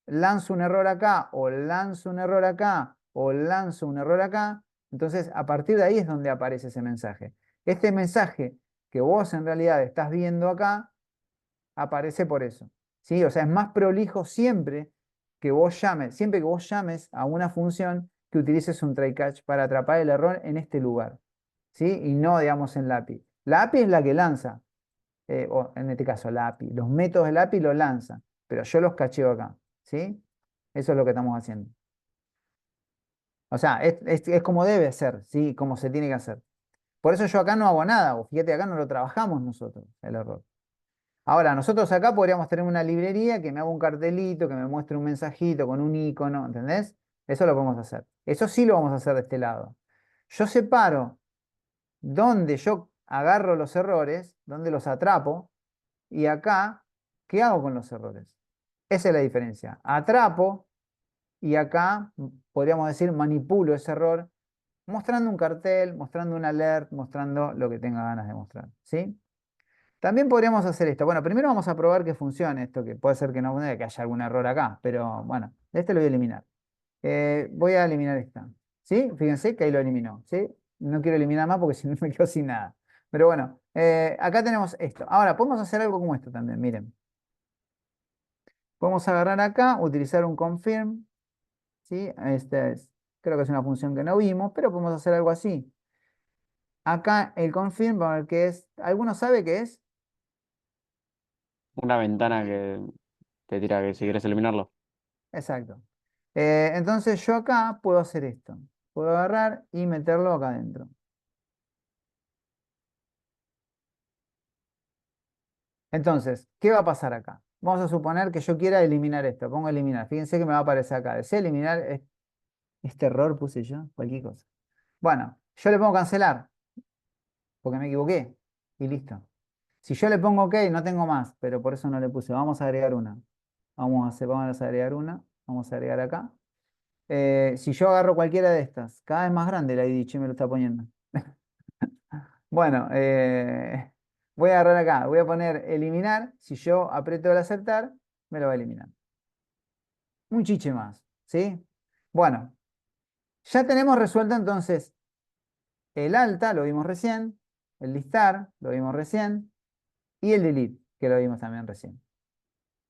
lanzo un error acá, o lanzo un error acá, o lanzo un error acá. Entonces, a partir de ahí es donde aparece ese mensaje. Este mensaje que vos en realidad estás viendo acá, aparece por eso. ¿Sí? O sea, es más prolijo siempre que vos llames a una función que utilices un try catch para atrapar el error en este lugar. ¿Sí? Y no, digamos, en la API. La API es la que lanza, o en este caso la API. Los métodos de la API lo lanzan, pero yo los cacheo acá. ¿Sí? Eso es lo que estamos haciendo. O sea, es como debe ser, ¿sí? Como se tiene que hacer. Por eso yo acá no hago nada, o fíjate, acá no lo trabajamos nosotros, el error. Ahora, nosotros acá podríamos tener una librería que me haga un cartelito, que me muestre un mensajito con un icono, ¿entendés? Eso lo podemos hacer. Eso sí lo vamos a hacer de este lado. Yo separo dónde yo agarro los errores, dónde los atrapo, y acá, ¿qué hago con los errores? Esa es la diferencia. Atrapo y acá podríamos decir manipulo ese error mostrando un cartel, mostrando un alert, mostrando lo que tenga ganas de mostrar, ¿sí? También podríamos hacer esto. Bueno, primero vamos a probar que funcione esto, que puede ser que no, que haya algún error acá, pero bueno, este lo voy a eliminar. Voy a eliminar esta, ¿sí? Fíjense que ahí lo eliminó, ¿sí? No quiero eliminar más porque si no me quedo sin nada. Pero bueno, acá tenemos esto. Ahora, podemos hacer algo como esto también, miren. Podemos agarrar acá, utilizar un confirm, ¿sí? Creo que es una función que no vimos, pero podemos hacer algo así. Acá el confirm, vamos a ver qué es. ¿Alguno sabe qué es? Una ventana que te tira que si quieres eliminarlo. Exacto. Entonces yo acá puedo hacer esto. Puedo agarrar y meterlo acá adentro. Entonces, ¿qué va a pasar acá? Vamos a suponer que yo quiera eliminar esto. Pongo eliminar. Fíjense que me va a aparecer acá. Deseo eliminar este error, puse yo, cualquier cosa. Bueno, yo le pongo cancelar, porque me equivoqué. Y listo. Si yo le pongo OK, no tengo más, pero por eso no le puse. Vamos a agregar una. Vamos a agregar una. Vamos a agregar acá. Si yo agarro cualquiera de estas, cada vez más grande la ID, che, me lo está poniendo. Bueno, voy a agarrar acá, voy a poner eliminar. Si yo aprieto el aceptar, me lo va a eliminar. Un chiche más, ¿sí? Bueno, ya tenemos resuelto entonces el alta, lo vimos recién, el listar, lo vimos recién, y el delete, que lo vimos también recién.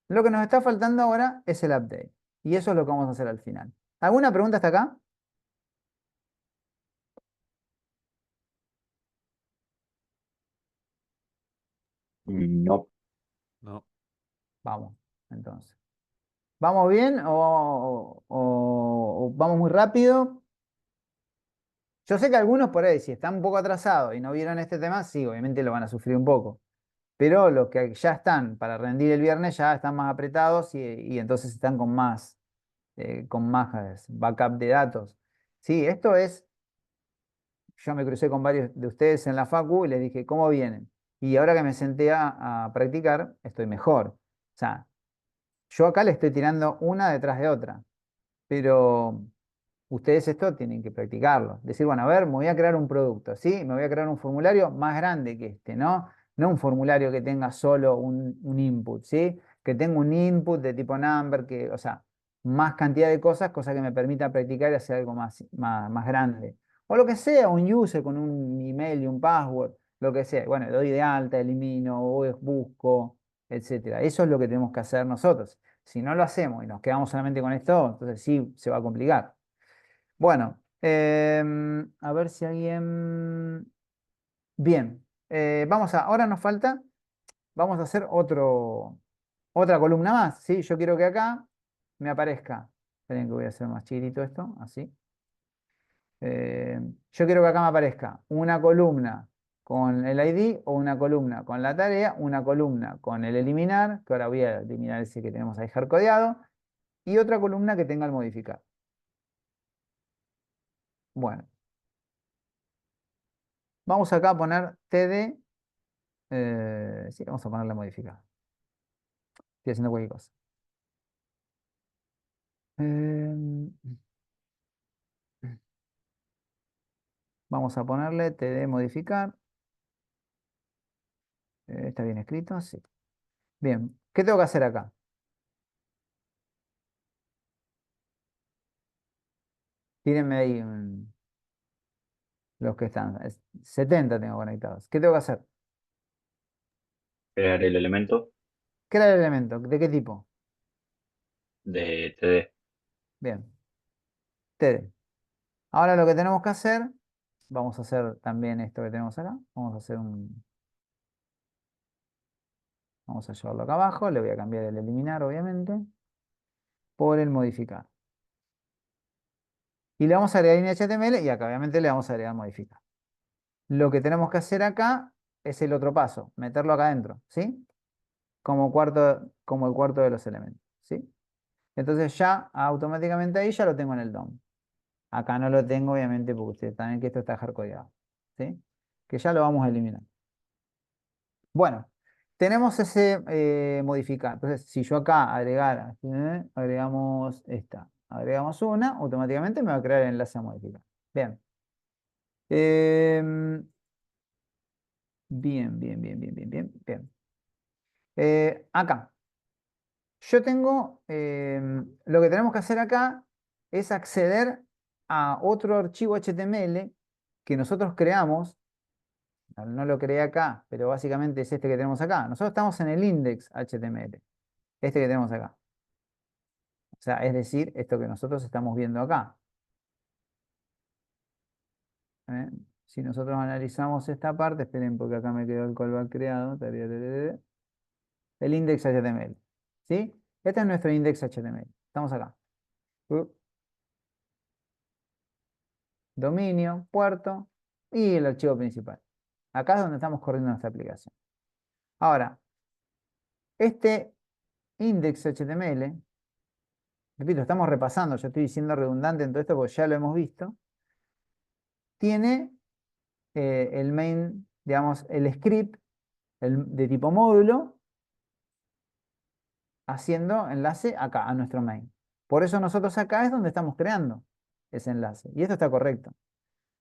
Lo que nos está faltando ahora es el update, y eso es lo que vamos a hacer al final. ¿Alguna pregunta hasta acá? No. No. Vamos, entonces. ¿Vamos bien o vamos muy rápido? Yo sé que algunos por ahí, si están un poco atrasados y no vieron este tema, sí, obviamente lo van a sufrir un poco. Pero los que ya están para rendir el viernes ya están más apretados y entonces están con más backup de datos. Sí, esto es, yo me crucé con varios de ustedes en la facu y les dije, ¿cómo vienen? Y ahora que me senté a practicar, estoy mejor. O sea, yo acá le estoy tirando una detrás de otra, pero ustedes esto tienen que practicarlo. Decir, bueno, a ver, me voy a crear un producto, ¿sí? Me voy a crear un formulario más grande que este, ¿no? No un formulario que tenga solo un input, ¿sí? Que tenga un input de tipo number, que, o sea, más cantidad de cosas, cosa que me permita practicar y hacer algo más grande. O lo que sea, un user con un email y un password, lo que sea. Bueno, doy de alta, elimino, o busco, etcétera. Eso es lo que tenemos que hacer nosotros. Si no lo hacemos y nos quedamos solamente con esto, entonces sí se va a complicar. Bueno, a ver si alguien... Bien, ahora nos falta, vamos a hacer otra columna más, ¿sí? Yo quiero que acá me aparezca, esperen que voy a hacer más chiquitito esto, así. Yo quiero que acá me aparezca una columna con el ID o una columna con la tarea, una columna con el eliminar, que ahora voy a eliminar ese que tenemos ahí hardcodeado, y otra columna que tenga el modificar. Bueno, vamos acá a poner td. Sí, vamos a ponerle modificar. Estoy haciendo cualquier cosa. Em, Vamos a ponerle td modificar. ¿Está bien escrito? Sí. Bien, ¿qué tengo que hacer acá? Tírenme ahí los que están. 70 tengo conectados. ¿Qué tengo que hacer? Crear el elemento ¿Qué era el elemento? ¿De qué tipo? de TD. Bien, td. Ahora lo que tenemos que hacer, vamos a hacer también esto que tenemos acá. Vamos a llevarlo acá abajo. Le voy a cambiar el eliminar, obviamente, por el modificar. Y le vamos a agregar línea HTML y acá obviamente le vamos a agregar modificar. Lo que tenemos que hacer acá es el otro paso, meterlo acá adentro, ¿sí? Como el cuarto de los elementos, ¿sí? Entonces ya automáticamente ahí ya lo tengo en el DOM. Acá no lo tengo obviamente porque ustedes saben que esto está hardcodeado, ¿sí? Que ya lo vamos a eliminar. Bueno, tenemos ese modificar. Entonces si yo acá agregamos esta, agregamos una, automáticamente me va a crear el enlace a modificar. Bien. Em, bien. Acá, yo tengo, lo que tenemos que hacer acá es acceder a otro archivo HTML que nosotros creamos. No lo creé acá, pero básicamente es este que tenemos acá. Nosotros estamos en el index HTML, este que tenemos acá. O sea, es decir, esto que nosotros estamos viendo acá. ¿Eh? Si nosotros analizamos esta parte, esperen porque acá me quedó el callback creado. El index HTML. ¿Sí? Este es nuestro index HTML. Estamos acá. Dominio, puerto y el archivo principal. Acá es donde estamos corriendo nuestra aplicación. Ahora, este index HTML, repito, estamos repasando, yo estoy diciendo redundante en todo esto porque ya lo hemos visto, tiene el main, digamos, el script de tipo módulo haciendo enlace acá, a nuestro main. Por eso nosotros acá es donde estamos creando ese enlace. Y esto está correcto.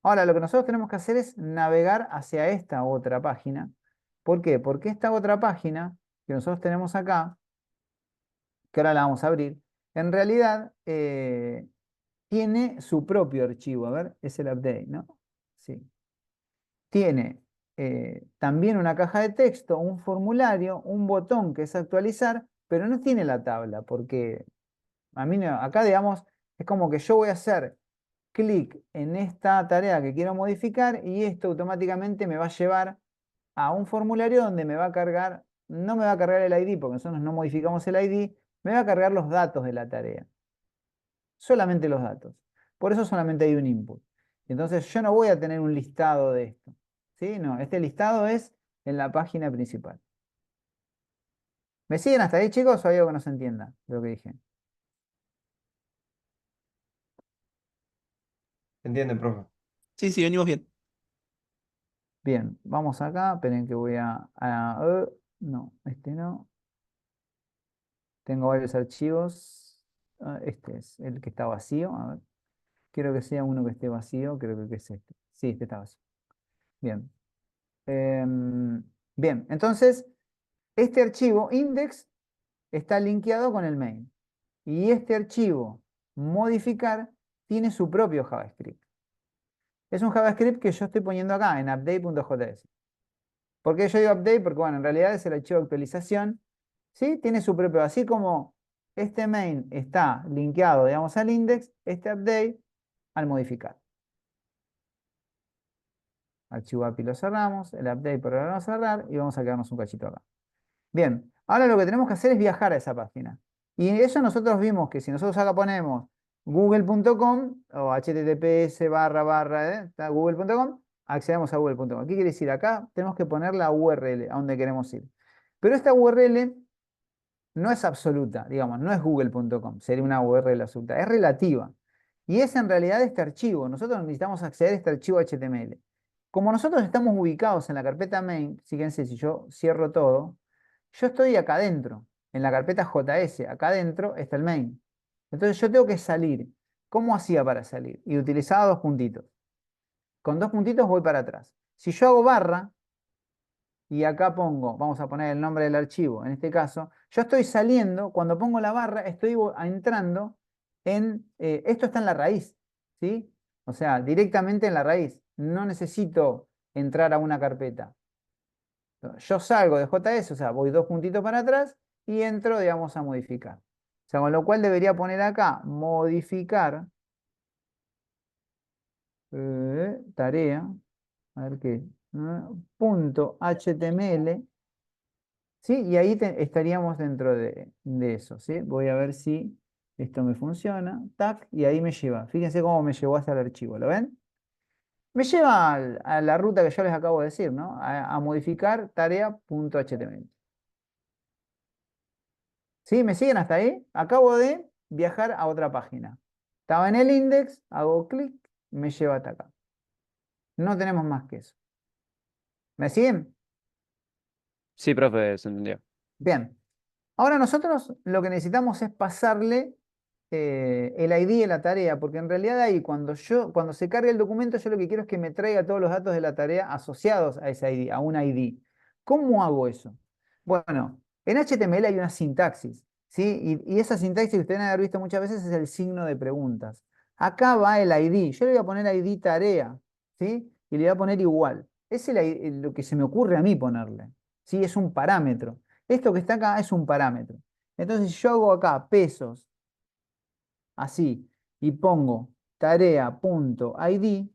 Ahora, lo que nosotros tenemos que hacer es navegar hacia esta otra página. ¿Por qué? Porque esta otra página que nosotros tenemos acá, que ahora la vamos a abrir, en realidad tiene su propio archivo. A ver, es el update, ¿no? Sí. Tiene también una caja de texto, un formulario, un botón que es actualizar, pero no tiene la tabla, porque a mí acá, digamos, es como que yo voy a hacer clic en esta tarea que quiero modificar y esto automáticamente me va a llevar a un formulario donde me va a cargar, no me va a cargar el ID, porque nosotros no modificamos el ID, me va a cargar los datos de la tarea. Solamente los datos. Por eso solamente hay un input. Entonces yo no voy a tener un listado de esto. ¿Sí? No, este listado es en la página principal. ¿Me siguen hasta ahí, chicos, o hay algo que no se entienda de lo que dije? ¿Entienden, profe? Sí, sí, venimos bien. Bien, vamos acá. Esperen que voy no, este no. Tengo varios archivos. Este es el que está vacío. A ver. Quiero que sea uno que esté vacío. Creo que es este. Sí, este está vacío. Bien. Bien, entonces, este archivo index está linkeado con el main. Y este archivo modificar tiene su propio JavaScript. Es un JavaScript que yo estoy poniendo acá en update.js. ¿Por qué yo digo update? Porque, bueno, en realidad es el archivo de actualización. ¿Sí? Tiene su propio, así como este main está linkeado, digamos, al index, este update al modificar. Archivo API lo cerramos, el update por ahora lo vamos a cerrar y vamos a quedarnos un cachito acá. Bien, ahora lo que tenemos que hacer es viajar a esa página. Y eso nosotros vimos que si nosotros acá ponemos google.com o https google.com, accedemos a google.com. ¿Qué quiere decir? Acá tenemos que poner la URL a donde queremos ir. Pero esta URL no es absoluta, digamos, no es google.com, sería una URL absoluta, es relativa. Y es en realidad este archivo. Nosotros necesitamos acceder a este archivo HTML. Como nosotros estamos ubicados en la carpeta main, fíjense si yo cierro todo, yo estoy acá adentro, en la carpeta JS, acá adentro está el main. Entonces yo tengo que salir. ¿Cómo hacía para salir? Y utilizaba dos puntitos. Con dos puntitos voy para atrás. Si yo hago barra, y acá pongo, vamos a poner el nombre del archivo, en este caso, yo estoy saliendo, cuando pongo la barra, estoy entrando en, esto está en la raíz, ¿sí? O sea, directamente en la raíz. No necesito entrar a una carpeta. Yo salgo de JS, o sea, voy dos puntitos para atrás y entro, digamos, a modificar. O sea, con lo cual debería poner acá, modificar, tarea, a ver qué, punto HTML, ¿sí? Y ahí estaríamos dentro de eso, ¿sí? Voy a ver si esto me funciona, tac, y ahí me lleva. Fíjense cómo me llevó hasta el archivo, ¿lo ven? Me lleva a la ruta que yo les acabo de decir, ¿no? A modificar tarea.html. ¿Sí? ¿Me siguen hasta ahí? Acabo de viajar a otra página. Estaba en el index, hago clic, me lleva hasta acá. No tenemos más que eso. ¿Me siguen? Sí, profe, se entendió. Bien. Ahora nosotros lo que necesitamos es pasarle el ID de la tarea, porque en realidad ahí cuando se cargue el documento, yo lo que quiero es que me traiga todos los datos de la tarea asociados a ese ID, a un ID. ¿Cómo hago eso? Bueno, en HTML hay una sintaxis, ¿sí? Y esa sintaxis que ustedes han haber visto muchas veces es el signo de preguntas. Acá va el ID. Yo le voy a poner ID tarea, ¿sí? Y le voy a poner igual. Es lo que se me ocurre a mí ponerle, ¿sí? Es un parámetro. Esto que está acá es un parámetro. Entonces, si yo hago acá pesos, así, y pongo tarea.id,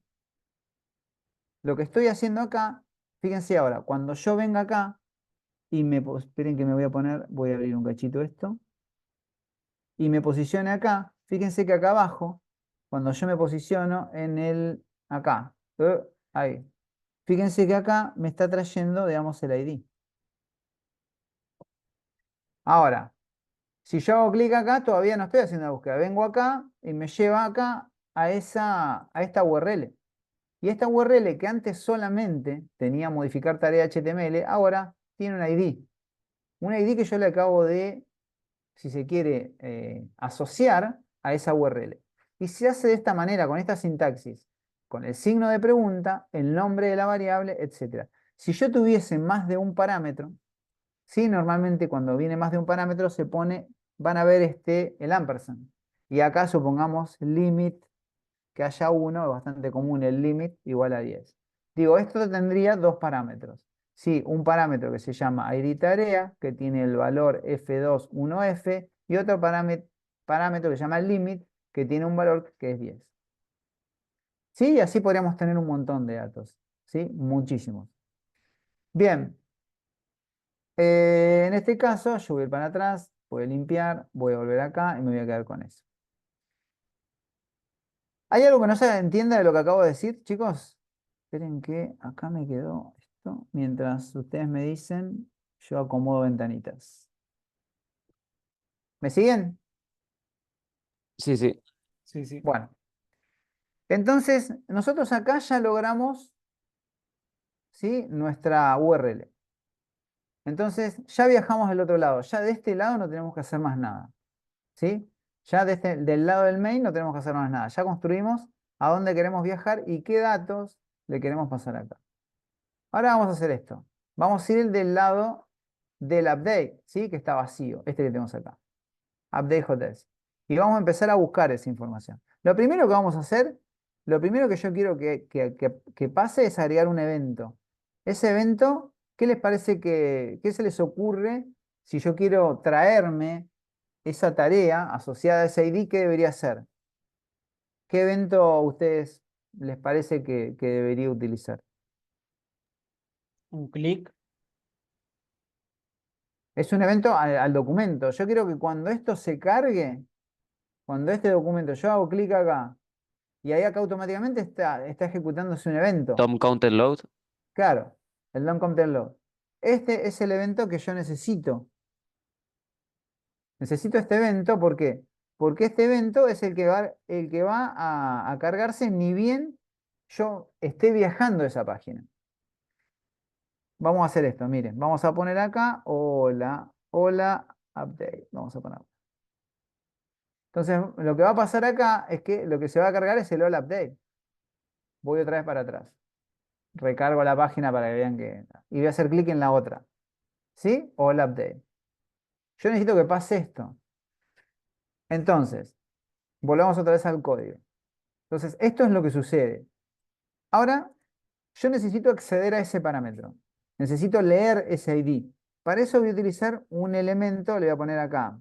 lo que estoy haciendo acá, fíjense ahora, cuando yo venga acá, y esperen que me voy a poner, voy a abrir un cachito esto, y me posicione acá, fíjense que acá abajo, cuando yo me posiciono acá, ahí, fíjense que acá me está trayendo, digamos, el ID. Ahora, si yo hago clic acá, todavía no estoy haciendo la búsqueda. Vengo acá y me lleva acá a esta URL. Y esta URL que antes solamente tenía modificar tarea HTML, ahora tiene un ID. Un ID que yo le acabo de, si se quiere, asociar a esa URL. Y se hace de esta manera, con esta sintaxis, con el signo de pregunta, el nombre de la variable, etc. Si yo tuviese más de un parámetro, ¿sí? Normalmente cuando viene más de un parámetro se pone, van a ver el ampersand. Y acá supongamos limit, que haya uno, es bastante común el limit igual a 10. Digo, esto tendría dos parámetros. Sí, un parámetro que se llama id tarea, que tiene el valor f2.1f, y otro parámetro que se llama limit, que tiene un valor que es 10. ¿Sí? Y así podríamos tener un montón de datos. ¿Sí? Muchísimos. Bien. En este caso, yo voy a ir para atrás, voy a limpiar, voy a volver acá y me voy a quedar con eso. ¿Hay algo que no se entienda de lo que acabo de decir, chicos? Esperen que acá me quedó esto. Mientras ustedes me dicen, yo acomodo ventanitas. ¿Me siguen? Sí, sí. Sí, sí. Bueno. Entonces, nosotros acá ya logramos, ¿sí?, nuestra URL. Entonces, ya viajamos del otro lado. Ya de este lado no tenemos que hacer más nada. ¿Sí? Ya del lado del main no tenemos que hacer más nada. Ya construimos a dónde queremos viajar y qué datos le queremos pasar acá. Ahora vamos a hacer esto. Vamos a ir del lado del update, ¿sí?, que está vacío. Este que tenemos acá. Update hotels. Y vamos a empezar a buscar esa información. Lo primero que vamos a hacer, lo primero que yo quiero que pase es agregar un evento. Ese evento, ¿qué les parece qué se les ocurre si yo quiero traerme esa tarea asociada a ese ID? ¿Qué debería ser? ¿Qué evento a ustedes les parece que debería utilizar? Un clic. Es un evento al documento. Yo quiero que cuando esto se cargue, cuando este documento, yo hago clic acá, y ahí acá automáticamente está ejecutándose un evento. Tom counter load. Claro, el DOM content load. Este es el evento que yo necesito. Necesito este evento, ¿por qué? Porque este evento es el que va a cargarse ni bien yo esté viajando a esa página. Vamos a hacer esto, miren, vamos a poner acá, hola, hola, update. Vamos a poner. Entonces, lo que va a pasar acá es que lo que se va a cargar es el hola update. Voy otra vez para atrás. Recargo la página para que vean que... Y voy a hacer clic en la otra. ¿Sí? Hola update. Yo necesito que pase esto. Entonces, volvamos otra vez al código. Entonces, esto es lo que sucede. Ahora, yo necesito acceder a ese parámetro. Necesito leer ese ID. Para eso voy a utilizar un elemento, le voy a poner acá.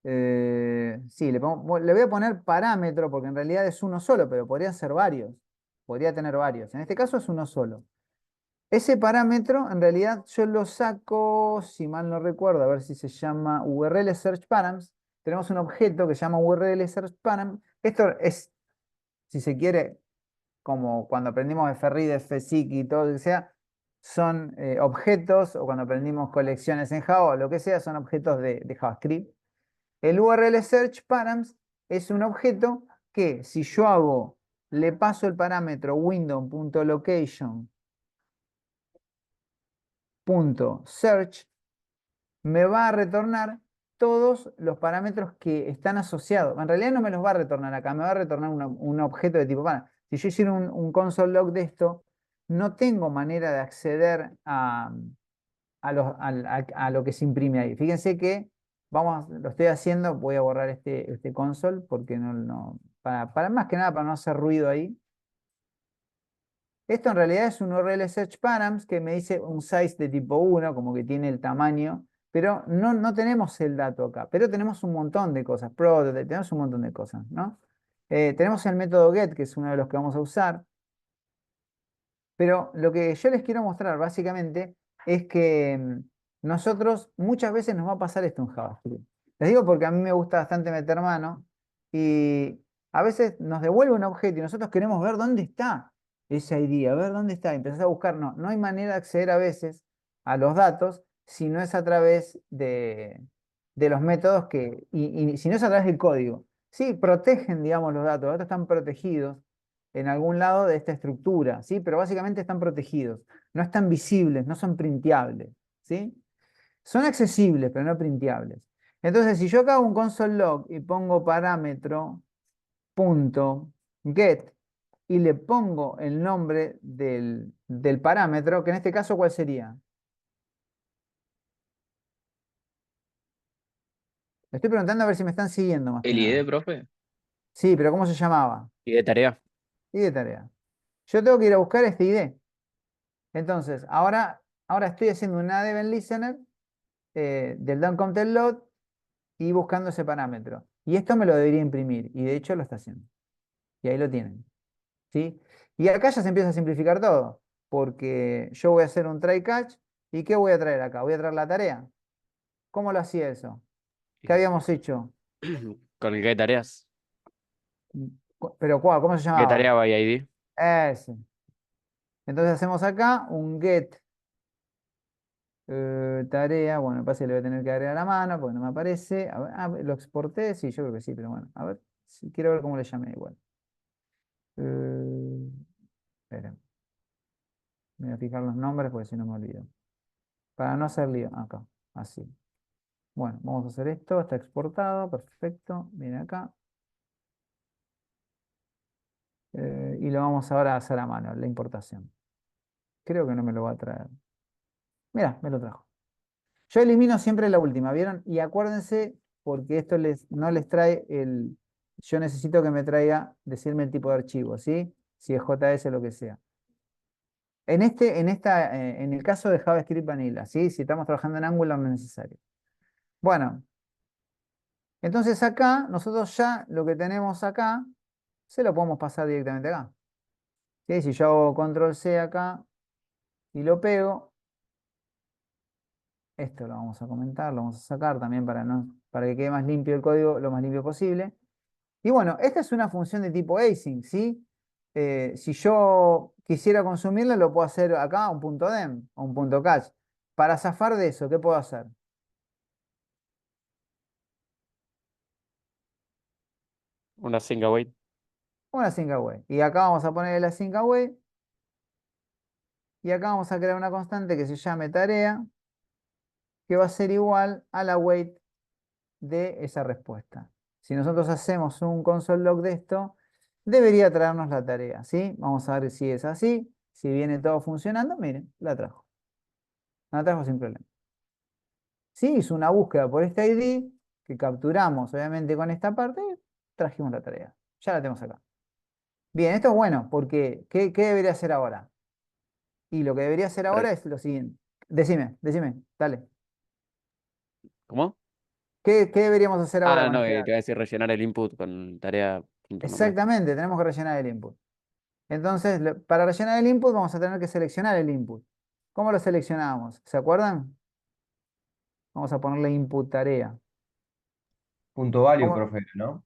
Sí, le voy a poner parámetro porque en realidad es uno solo, pero podrían ser varios. Podría tener varios. En este caso es uno solo. Ese parámetro, en realidad, yo lo saco, si mal no recuerdo, a ver si se llama URL Search Params. Tenemos un objeto que se llama URL Search Param. Esto es, si se quiere, como cuando aprendimos FRead, FSIC y todo lo que sea, son objetos, o cuando aprendimos colecciones en Java, o lo que sea, son objetos de JavaScript. El URL Search Params es un objeto que, si yo le paso el parámetro window.location .search, me va a retornar todos los parámetros que están asociados. En realidad no me los va a retornar acá, me va a retornar un objeto de tipo parámetro. Si yo hiciera un console log de esto, no tengo manera de acceder a lo que se imprime ahí. Fíjense que lo estoy haciendo, voy a borrar este console porque para más que nada para no hacer ruido ahí. Esto en realidad es un URL Search Params que me dice un size de tipo 1, como que tiene el tamaño, pero no tenemos el dato acá, pero tenemos un montón de cosas, tenemos un montón de cosas, ¿no? Tenemos el método get, que es uno de los que vamos a usar, pero lo que yo les quiero mostrar básicamente es que nosotros muchas veces nos va a pasar esto en JavaScript. Les digo porque a mí me gusta bastante meter mano y a veces nos devuelve un objeto y nosotros queremos ver dónde está ese ID, a ver dónde está, y empezás a buscar. No hay manera de acceder a veces a los datos si no es a través de los métodos y si no es a través del código. Sí, protegen, digamos, los datos están protegidos en algún lado de esta estructura, ¿sí? Pero básicamente están protegidos, no están visibles, no son printeables, ¿sí? Son accesibles, pero no printeables. Entonces, si yo acá hago un console log y pongo parámetro punto get y le pongo el nombre del parámetro, que en este caso, ¿cuál sería? Le estoy preguntando a ver si me están siguiendo más que ¿El ID, nada. profe? Sí, pero ¿cómo se llamaba? Y de tarea. Y de tarea. Yo tengo que ir a buscar este ID. Entonces, ahora estoy haciendo un add event listener del DOM content load y buscando ese parámetro. Y esto me lo debería imprimir. Y de hecho lo está haciendo. Y ahí lo tienen. ¿Sí? Y acá ya se empieza a simplificar todo. porque yo voy a hacer un try catch. ¿Y qué voy a traer acá? Voy a traer la tarea. ¿Cómo lo hacía eso? ¿Qué habíamos hecho? Con el get tareas. ¿Pero cuál? ¿Cómo se Get llamaba? tarea by ID. Ese. Entonces hacemos acá un get tarea. Bueno, me parece que le voy a tener que agregar a la mano porque no me aparece. A ver, ¿lo exporté? Sí, yo creo que sí, pero bueno. A ver, quiero ver cómo le llamé igual. Esperen, me voy a fijar los nombres porque si no me olvido. Para no hacer lío. Acá, así. Bueno, vamos a hacer esto. Está exportado. Perfecto. Viene acá. Y lo vamos ahora a hacer a mano, la importación. Creo que no me lo va a traer. Mira, me lo trajo. Yo elimino siempre la última, ¿vieron? Y acuérdense, porque esto no les trae el... Yo necesito que me traiga, decirme el tipo de archivo, ¿sí? Si es JS o lo que sea. En el caso de JavaScript Vanilla, ¿sí? Si estamos trabajando en Angular no es necesario. Bueno, entonces acá, nosotros ya lo que tenemos acá, se lo podemos pasar directamente acá. ¿Sí? Si yo hago Control C acá y lo pego, esto lo vamos a comentar, lo vamos a sacar también para que quede más limpio el código, lo más limpio posible. Y bueno, esta es una función de tipo async, ¿sí? Si yo quisiera consumirla, lo puedo hacer acá, un punto .dem o un punto .catch. Para zafar de eso, ¿qué puedo hacer? Una sync await. Una sync away. Y acá vamos a poner la sync away. Y acá vamos a crear una constante que se llame tarea, que va a ser igual a la await de esa respuesta. Si nosotros hacemos un console log de esto, debería traernos la tarea, ¿sí? Vamos a ver si es así. Si viene todo funcionando, miren, la trajo. La trajo sin problema. Sí, hizo una búsqueda por este ID que capturamos, obviamente, con esta parte, trajimos la tarea. Ya la tenemos acá. Bien, esto es bueno, porque ¿qué debería hacer ahora? Y lo que debería hacer ahora es lo siguiente. Decime, dale. ¿Cómo? ¿Qué deberíamos hacer ahora Ah, con no, este te dato? voy a decir rellenar el input con tarea punto nombre. Exactamente, tenemos que rellenar el input. Entonces, para rellenar el input vamos a tener que seleccionar el input. ¿Cómo lo seleccionamos? ¿Se acuerdan? Vamos a ponerle input tarea. Punto value, ¿Cómo? profe, ¿no?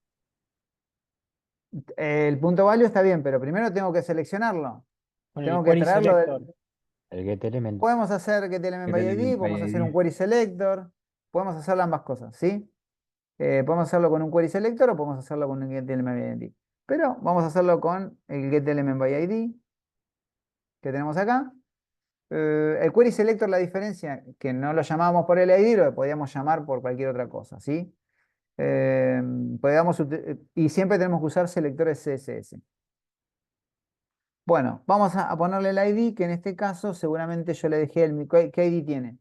El punto value está bien, pero primero tengo que seleccionarlo. Con el Tengo que query traerlo selector. El get element. Podemos hacer getElement by ID, podemos hacer un query selector, podemos hacer ambas cosas, ¿sí? Podemos hacerlo con un query selector o podemos hacerlo con un getElement by ID. Pero vamos a hacerlo con el getElement by ID que tenemos acá. El query selector, la diferencia, que no lo llamábamos por el ID, lo podíamos llamar por cualquier otra cosa, ¿sí? Y siempre tenemos que usar selectores CSS. Bueno, vamos a ponerle el ID, que en este caso seguramente yo le dejé ¿qué ID tiene?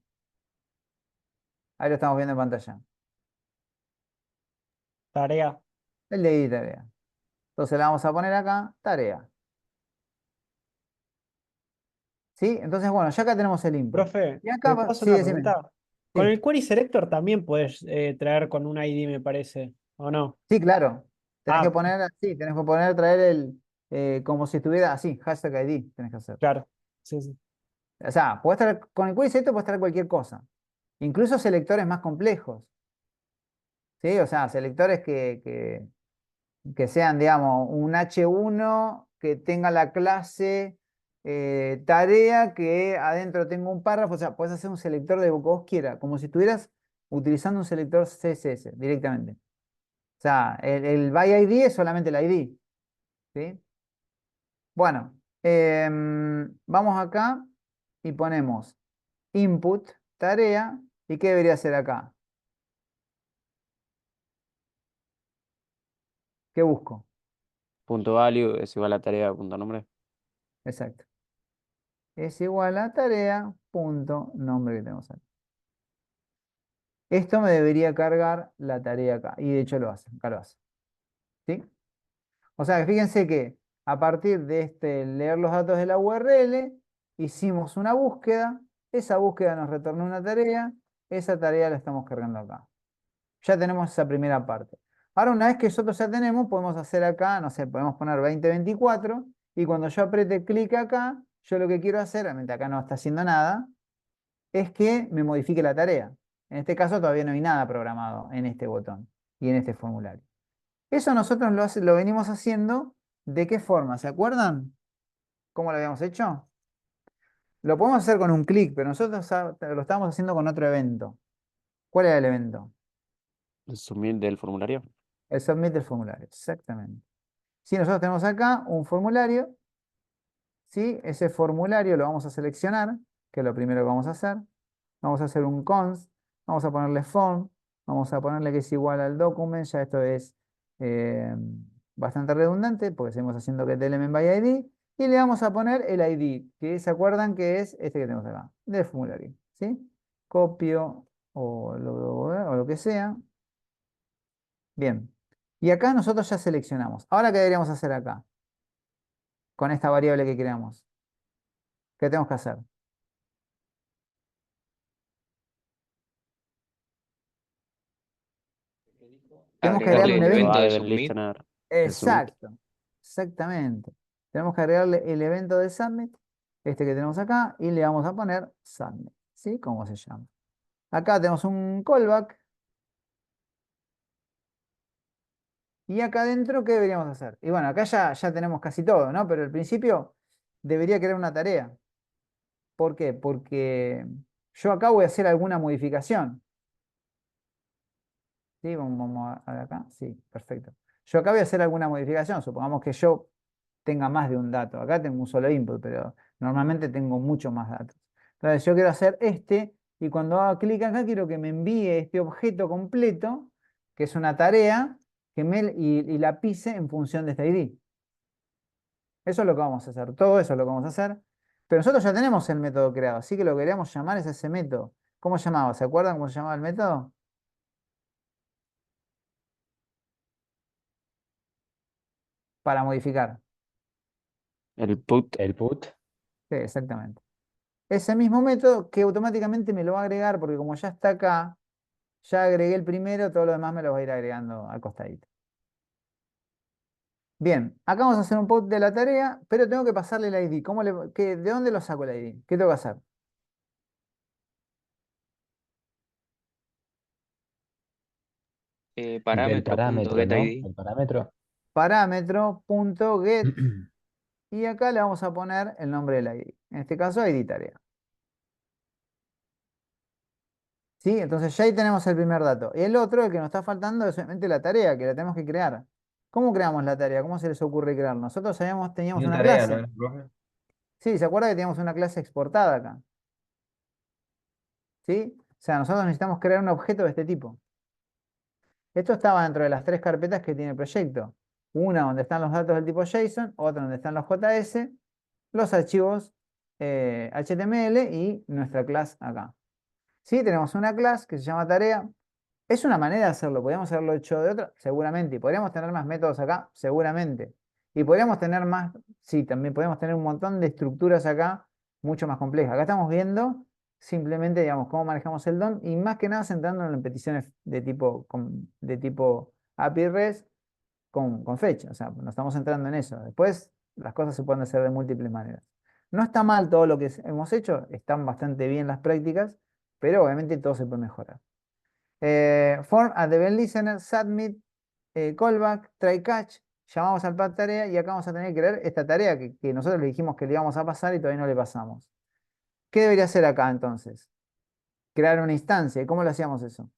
Ahí lo estamos viendo en pantalla. Tarea. El de ID tarea. Entonces le vamos a poner acá, tarea. ¿Sí? Entonces, bueno, ya acá tenemos el input. Profe, Y acá, ¿te puedo hacer sí, una decime. pregunta? Con Sí, el query selector también puedes traer con un ID, me parece, ¿o no? sí, claro. Tenés Ah, que poner así, tenés que poner, traer como si estuviera así, hashtag ID, tenés que hacer. claro. Sí, sí. O sea, con el query selector puedes traer cualquier cosa. Incluso selectores más complejos. ¿Sí? O sea, selectores que sean, digamos, un H1 que tenga la clase tarea, que adentro tenga un párrafo. O sea, puedes hacer un selector de lo que vos quieras, como si estuvieras utilizando un selector CSS directamente. O sea, el by ID es solamente el ID. ¿Sí? Bueno, vamos acá y ponemos input, tarea, ¿y qué debería hacer acá? ¿Qué busco? Punto value es igual a tarea punto nombre. Exacto. Es igual a tarea, punto, nombre que tenemos aquí. Esto me debería cargar la tarea acá. Y de hecho lo hace, acá lo hace. ¿Sí? O sea, que fíjense que a partir de leer los datos de la URL, hicimos una búsqueda, esa búsqueda nos retornó una tarea, esa tarea la estamos cargando acá. Ya tenemos esa primera parte. Ahora, una vez que nosotros ya tenemos, podemos hacer acá, no sé, podemos poner 2024, y cuando yo apriete clic acá, yo lo que quiero hacer, realmente acá no está haciendo nada, es que me modifique la tarea. En este caso todavía no hay nada programado en este botón y en este formulario. Eso nosotros lo venimos haciendo. ¿De qué forma? ¿Se acuerdan? ¿Cómo lo habíamos hecho? Lo podemos hacer con un clic, pero nosotros lo estamos haciendo con otro evento. ¿Cuál era el evento? El submit del formulario. El submit del formulario, exactamente. Si nosotros tenemos acá un formulario, ¿sí? Ese formulario lo vamos a seleccionar, que es lo primero que vamos a hacer. Vamos a hacer un const, vamos a ponerle form, vamos a ponerle que es igual al document, ya esto es bastante redundante, porque seguimos haciendo get element by ID, y le vamos a poner el ID, que se acuerdan que es este que tenemos acá, del formulario, ¿sí? Copio o lo que sea. Bien. Y acá nosotros ya seleccionamos. Ahora, ¿qué deberíamos hacer acá? Con esta variable que creamos. ¿Qué tenemos que hacer? Tenemos que agregarle un Agregarle el evento. evento de Event submit. listener. El submit. Exacto. Exactamente. Tenemos que agregarle el evento de submit, este que tenemos acá, y le vamos a poner submit. ¿Sí? ¿Cómo se llama? Acá tenemos un callback. Y acá adentro, ¿qué deberíamos hacer? Y bueno, acá ya tenemos casi todo, ¿no? Pero al principio debería crear una tarea. ¿Por qué? Porque yo acá voy a hacer alguna modificación. ¿Sí? Vamos a ver acá. Sí, perfecto. Yo acá voy a hacer alguna modificación. Supongamos que yo tenga más de un dato. Acá tengo un solo input, pero normalmente tengo muchos más datos. Entonces yo quiero hacer este, y cuando haga clic acá quiero que me envíe este objeto completo, que es una tarea, y la pise en función de este ID. Eso es lo que vamos a hacer. Todo eso es lo que vamos a hacer. Pero nosotros ya tenemos el método creado, así que lo que queríamos llamar es ese método. ¿Cómo se llamaba? ¿Se acuerdan cómo se llamaba el método? Para modificar. El put. El put. Sí, exactamente. Ese mismo método que automáticamente me lo va a agregar, porque como ya está acá, ya agregué el primero, todo lo demás me lo va a ir agregando al costadito. Bien, acá vamos a hacer un put de la tarea, pero tengo que pasarle el ID. ¿De dónde lo saco el ID? ¿Qué tengo que hacer? Del Parámetro.getID. parámetro, ¿no? El parámetro. Parámetro.get, y acá le vamos a poner el nombre del ID. En este caso, ID tarea. ¿Sí? Entonces ya ahí tenemos el primer dato. Y el otro, el que nos está faltando, es obviamente la tarea, que la tenemos que crear. ¿Cómo creamos la tarea? ¿Cómo se les ocurre crear? Nosotros teníamos New una tarea, clase. ¿no, profe? Sí, ¿se acuerda que teníamos una clase exportada acá? ¿Sí? O sea, nosotros necesitamos crear un objeto de este tipo. Esto estaba dentro de las 3 carpetas que tiene el proyecto. Una donde están los datos del tipo JSON, otra donde están los JS, los archivos HTML y nuestra clase acá. ¿Sí? Tenemos una clase que se llama tarea. Es una manera de hacerlo. Podríamos haberlo hecho de otra, seguramente. Y podríamos tener más métodos acá, seguramente. Y podríamos tener más, sí, también podemos tener un montón de estructuras acá, mucho más complejas. Acá estamos viendo simplemente, digamos, cómo manejamos el DOM y más que nada centrándonos en peticiones de tipo API REST con fecha. O sea, nos estamos centrando en eso. Después, las cosas se pueden hacer de múltiples maneras. No está mal todo lo que hemos hecho, están bastante bien las prácticas, pero obviamente todo se puede mejorar. Form at the event listener, submit, callback, try catch, llamamos al pad tarea y acá vamos a tener que crear esta tarea que nosotros le dijimos que le íbamos a pasar y todavía no le pasamos. ¿Qué debería hacer acá entonces? Crear una instancia. ¿Y cómo lo hacíamos eso?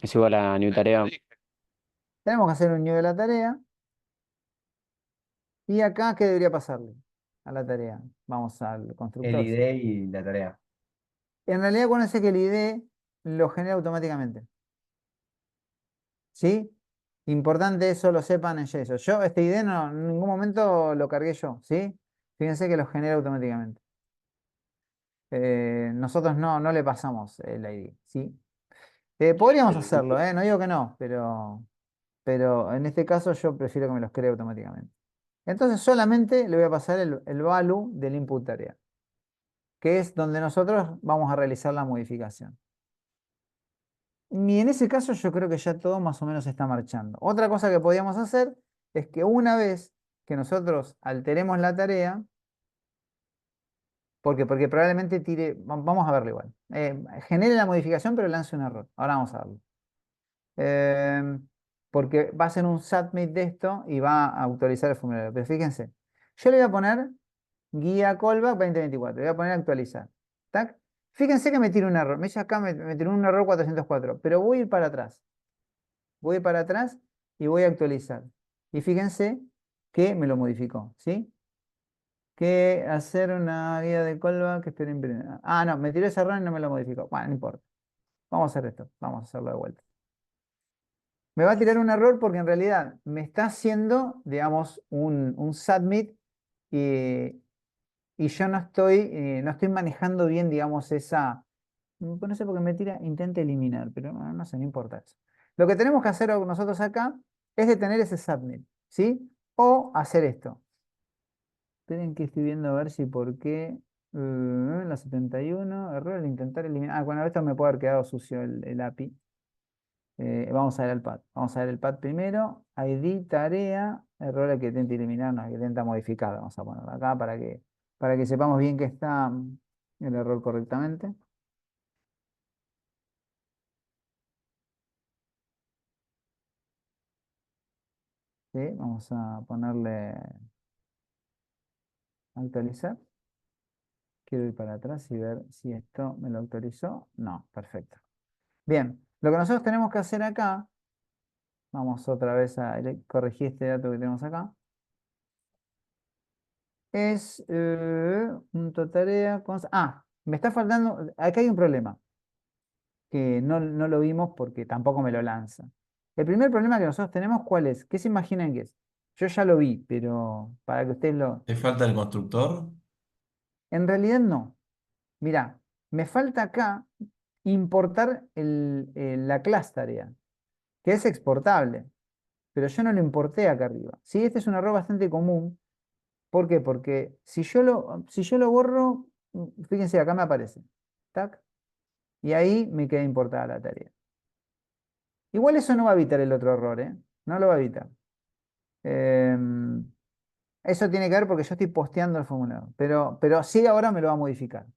Es igual a new tarea. Tenemos que hacer un new de la tarea. Y acá, ¿qué debería pasarle a la tarea? Vamos al El constructor. ID y la tarea. En realidad, acuérdense que el ID lo genera automáticamente. ¿Sí? Importante eso lo sepan en JSON. Yo este ID no, en ningún momento lo cargué yo, ¿sí? Fíjense que lo genera automáticamente. Nosotros no le pasamos el ID, ¿sí? Podríamos hacerlo, no digo que no, pero en este caso yo prefiero que me los cree automáticamente. Entonces solamente le voy a pasar el value del input tarea, que es donde nosotros vamos a realizar la modificación. Y en ese caso yo creo que ya todo más o menos está marchando. Otra cosa que podíamos hacer es que una vez que nosotros alteremos la tarea, porque probablemente tire, vamos a verlo igual, genere la modificación pero lance un error. Ahora vamos a verlo. Porque va a ser un submit de esto y va a actualizar el formulario. Pero fíjense, yo le voy a poner guía callback 2024, le voy a poner actualizar. ¿Tac? Fíjense que me tira un error. Me dice acá, me tiró un error 404, pero voy a ir para atrás. Voy a ir para atrás y voy a actualizar. Y fíjense que me lo modificó, ¿sí? Que hacer una guía de callback que esperen. Ah, no, me tiró ese error y no me lo modificó. Bueno, no importa. Vamos a hacer esto. Vamos a hacerlo de vuelta. Me va a tirar un error porque en realidad me está haciendo, digamos, un submit y yo no estoy manejando bien, digamos, esa. No sé por qué me tira, intenta eliminar, pero no sé, no importa eso. Lo que tenemos que hacer nosotros acá es detener ese submit, ¿sí? O hacer esto. Esperen que estoy viendo a ver si por qué. La 71, error al intentar eliminar. Ah, bueno, esto me puede haber quedado sucio el API. Vamos a ver el pad. Vamos a ver el pad primero. ID, tarea, error que intenta eliminar, no, que intenta modificar. Vamos a ponerlo acá para que sepamos bien que está el error correctamente. Sí, vamos a ponerle actualizar. Quiero ir para atrás y ver si esto me lo autorizó. No, perfecto. Bien, lo que nosotros tenemos que hacer acá, vamos otra vez a corregir este dato que tenemos acá, es tarea. Me está faltando, acá hay un problema, que no lo vimos porque tampoco me lo lanza. El primer problema que nosotros tenemos, ¿cuál es? ¿Qué se imaginan que es? Yo ya lo vi, pero para que ustedes lo... ¿Te falta el constructor? En realidad no. Mirá, me falta acá importar la clase tarea, que es exportable, pero yo no lo importé acá arriba. Sí, este es un error bastante común. ¿Por qué? Porque si yo lo borro, fíjense, acá me aparece. Tac, y ahí me queda importada la tarea. Igual eso no va a evitar el otro error, ¿eh? No lo va a evitar. Em, Eso tiene que ver porque yo estoy posteando el formulario, pero sí ahora me lo va a modificar.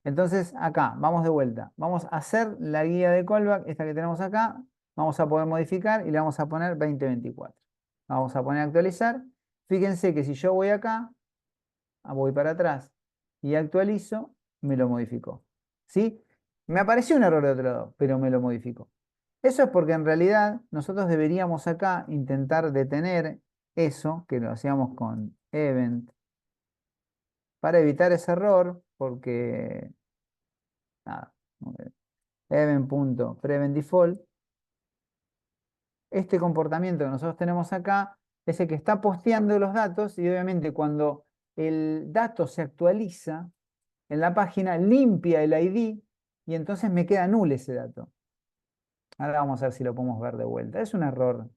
Entonces, acá, vamos de vuelta. Vamos a hacer la guía de callback, esta que tenemos acá. Vamos a poder modificar y le vamos a poner 2024. Vamos a poner actualizar. Fíjense que si yo voy acá, voy para atrás y actualizo, me lo modificó. ¿Sí? Me apareció un error de otro lado, pero me lo modificó. Eso es porque en realidad nosotros deberíamos acá intentar detener eso, que lo hacíamos con event, para evitar ese error, porque nada, event.preventDefault. Este comportamiento que nosotros tenemos acá es el que está posteando los datos y obviamente cuando el dato se actualiza en la página, limpia el ID y entonces me queda nulo ese dato. Ahora vamos a ver si lo podemos ver de vuelta. Es un error.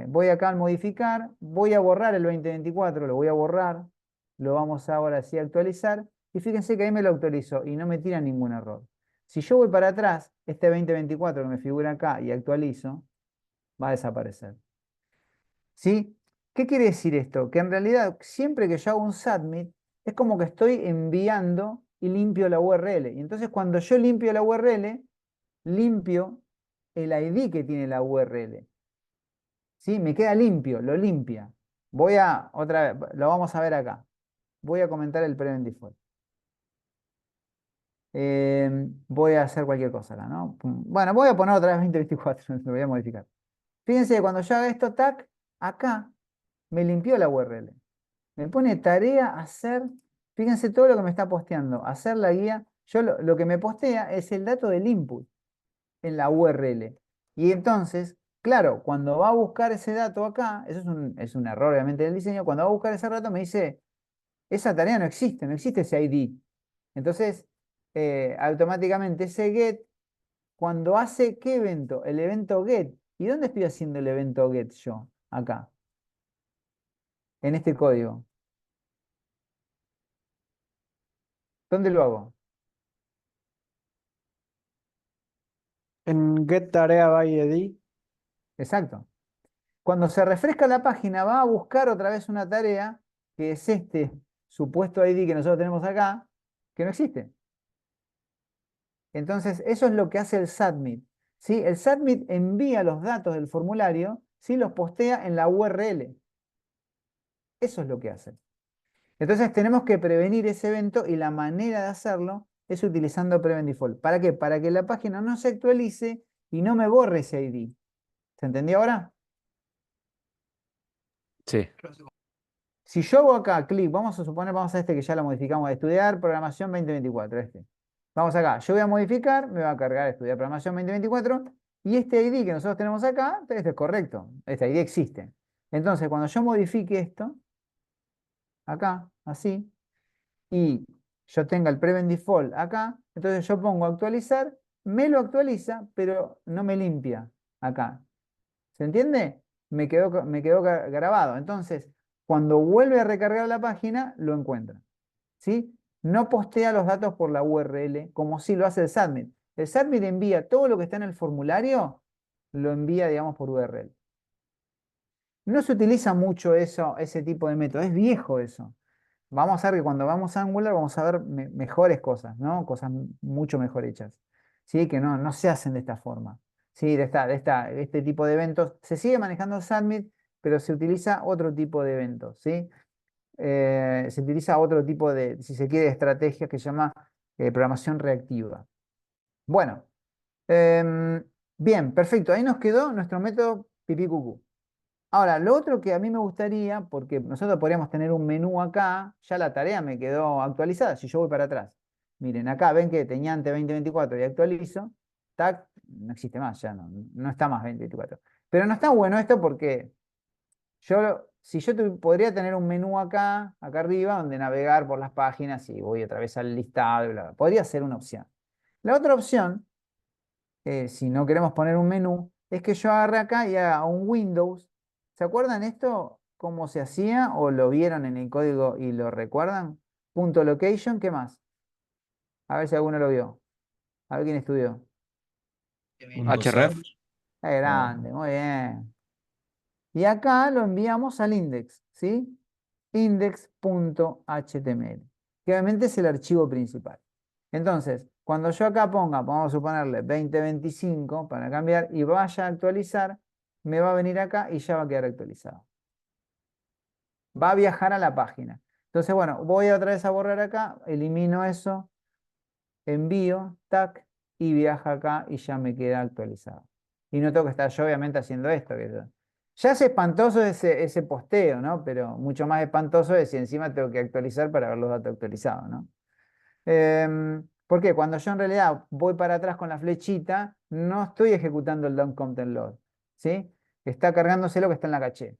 Voy acá al modificar, voy a borrar el 2024, lo voy a borrar, lo vamos ahora sí a actualizar y fíjense que ahí me lo actualizó y no me tira ningún error. Si yo voy para atrás, este 2024 que me figura acá y actualizo, va a desaparecer. ¿Sí? ¿Qué quiere decir esto? Que en realidad siempre que yo hago un submit, es como que estoy enviando y limpio la URL. Y entonces cuando yo limpio la URL, limpio el ID que tiene la URL. ¿Sí? Me queda limpio, lo limpia. Otra vez, lo vamos a ver acá. Voy a comentar el prevent default. Voy a hacer cualquier cosa acá, ¿no? Bueno, voy a poner otra vez 2024, lo voy a modificar. Fíjense que cuando yo haga esto, tac, acá me limpió la URL. Me pone tarea hacer, fíjense todo lo que me está posteando, hacer la guía. Yo lo que me postea es el dato del input en la URL. Y entonces, claro, cuando va a buscar ese dato acá, eso es un error obviamente del diseño, cuando va a buscar ese dato me dice, esa tarea no existe, no existe ese ID. Entonces, automáticamente ese get, cuando hace ¿qué evento? El evento get. ¿Y dónde estoy haciendo el evento get yo? Acá, en este código. ¿Dónde lo hago? En get tarea by ID. Exacto. Cuando se refresca la página, va a buscar otra vez una tarea, que es este supuesto ID que nosotros tenemos acá, que no existe. Entonces, eso es lo que hace el submit, ¿sí? El submit envía los datos del formulario, ¿sí? Los postea en la URL. Eso es lo que hace. Entonces, tenemos que prevenir ese evento y la manera de hacerlo es utilizando Prevent Default. ¿Para qué? Para que la página no se actualice y no me borre ese ID. ¿Se entendió ahora? Sí. Si yo hago acá clic, vamos a suponer, vamos a este que ya lo modificamos, de estudiar programación 2024, este. Vamos acá, yo voy a modificar, me va a cargar estudiar programación 2024, y este ID que nosotros tenemos acá, este es correcto, este ID existe. Entonces, cuando yo modifique esto, acá, así, y yo tenga el Prevent Default acá, entonces yo pongo actualizar, me lo actualiza, pero no me limpia acá. ¿Se entiende? Me quedó grabado. Entonces, cuando vuelve a recargar la página, lo encuentra. ¿Sí? No postea los datos por la URL, como si lo hace el submit. El submit envía todo lo que está en el formulario, lo envía, digamos, por URL. No se utiliza mucho eso, ese tipo de método. Es viejo eso. Vamos a ver que cuando vamos a Angular vamos a ver mejores cosas, ¿no? Cosas mucho mejor hechas. ¿Sí? Que no se hacen de esta forma. ¿Sí? Este tipo de eventos. Se sigue manejando Submit, pero se utiliza otro tipo de eventos, ¿sí? Se utiliza otro tipo de, si se quiere, estrategia que se llama programación reactiva. Bueno, bien, perfecto. Ahí nos quedó nuestro método pipí cucú. Ahora, lo otro que a mí me gustaría, porque nosotros podríamos tener un menú acá, ya la tarea me quedó actualizada, si yo voy para atrás. Miren, acá ven que tenía ante 2024 y actualizo, tac, no existe más, ya no está más 2024. Pero no está bueno esto porque si yo podría tener un menú acá arriba, donde navegar por las páginas y voy otra vez al listado, y bla, bla. Podría ser una opción. La otra opción, si no queremos poner un menú, es que yo agarre acá y haga un Windows. ¿Se acuerdan esto? ¿Cómo se hacía? ¿O lo vieron en el código y lo recuerdan? Punto location, ¿qué más? A ver si alguno lo vio. A ver quién estudió. href. Es grande, muy bien. Y acá lo enviamos al index, ¿sí? Index.html, que obviamente es el archivo principal. Entonces, cuando yo acá ponga, vamos a suponerle 2025 para cambiar y vaya a actualizar, me va a venir acá y ya va a quedar actualizado. Va a viajar a la página. Entonces, bueno, voy otra vez a borrar acá, elimino eso, envío, tac, y viaja acá y ya me queda actualizado. Y no tengo que estar yo obviamente haciendo esto. Ya es espantoso ese posteo, ¿no? Pero mucho más espantoso es si encima tengo que actualizar para ver los datos actualizados, ¿no? ¿Por qué? Cuando yo en realidad voy para atrás con la flechita, no estoy ejecutando el down content load, ¿sí? Está cargándose lo que está en la caché.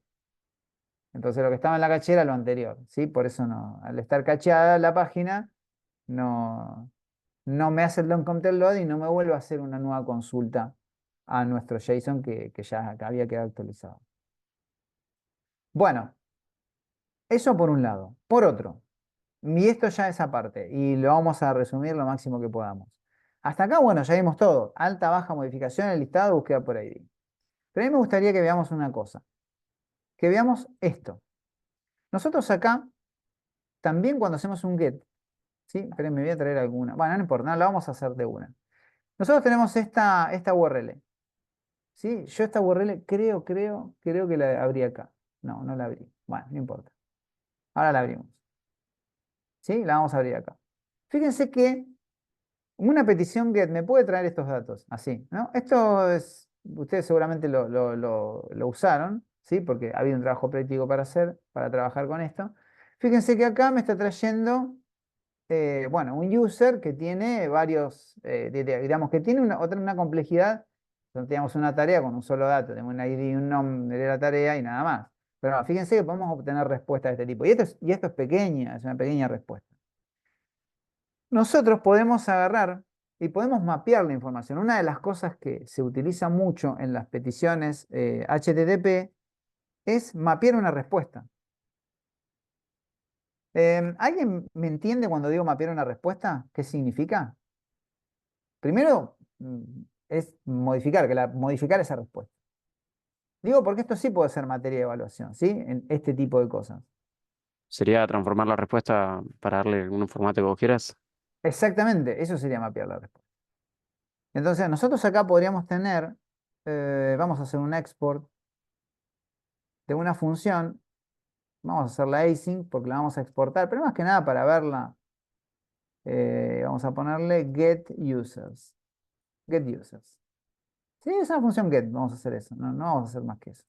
Entonces lo que estaba en la caché era lo anterior, ¿sí? Por eso no, al estar cacheada la página, no me hace el down content load y no me vuelve a hacer una nueva consulta a nuestro JSON que ya había quedado actualizado. Bueno, eso por un lado. Por otro, y esto ya es aparte, y lo vamos a resumir lo máximo que podamos. Hasta acá, bueno, ya vimos todo. Alta, baja, modificación, el listado, búsqueda por ID. Pero a mí me gustaría que veamos una cosa. Que veamos esto. Nosotros acá, también cuando hacemos un get, ¿sí? Pero me voy a traer alguna. Bueno, no importa, no, la vamos a hacer de una. Nosotros tenemos esta URL. ¿Sí? Yo esta URL creo que la abrí acá. No la abrí. Bueno, no importa. Ahora la abrimos. ¿Sí? La vamos a abrir acá. Fíjense que una petición get me puede traer estos datos, así, ¿no? Esto es, ustedes seguramente lo usaron, ¿sí? Porque había un trabajo práctico para hacer, para trabajar con esto. Fíjense que acá me está trayendo, bueno, un user que tiene varios, digamos, que tiene una complejidad. Entonces teníamos una tarea con un solo dato, tenemos un ID y un nombre de la tarea y nada más. Pero no, fíjense que podemos obtener respuestas de este tipo. Y esto es pequeña, es una pequeña respuesta. Nosotros podemos agarrar y podemos mapear la información. Una de las cosas que se utiliza mucho en las peticiones HTTP es mapear una respuesta. ¿Alguien me entiende cuando digo mapear una respuesta? ¿Qué significa? Primero, es modificar, modificar esa respuesta. Digo porque esto sí puede ser materia de evaluación, ¿sí? En este tipo de cosas. Sería transformar la respuesta para darle algún formato que vos quieras. Exactamente, eso sería mapear la respuesta. Entonces, nosotros acá podríamos tener, vamos a hacer un export de una función, vamos a hacer la async porque la vamos a exportar, pero más que nada para verla, vamos a ponerle get users. Get users. Sí, es una función get, vamos a hacer eso, no vamos a hacer más que eso.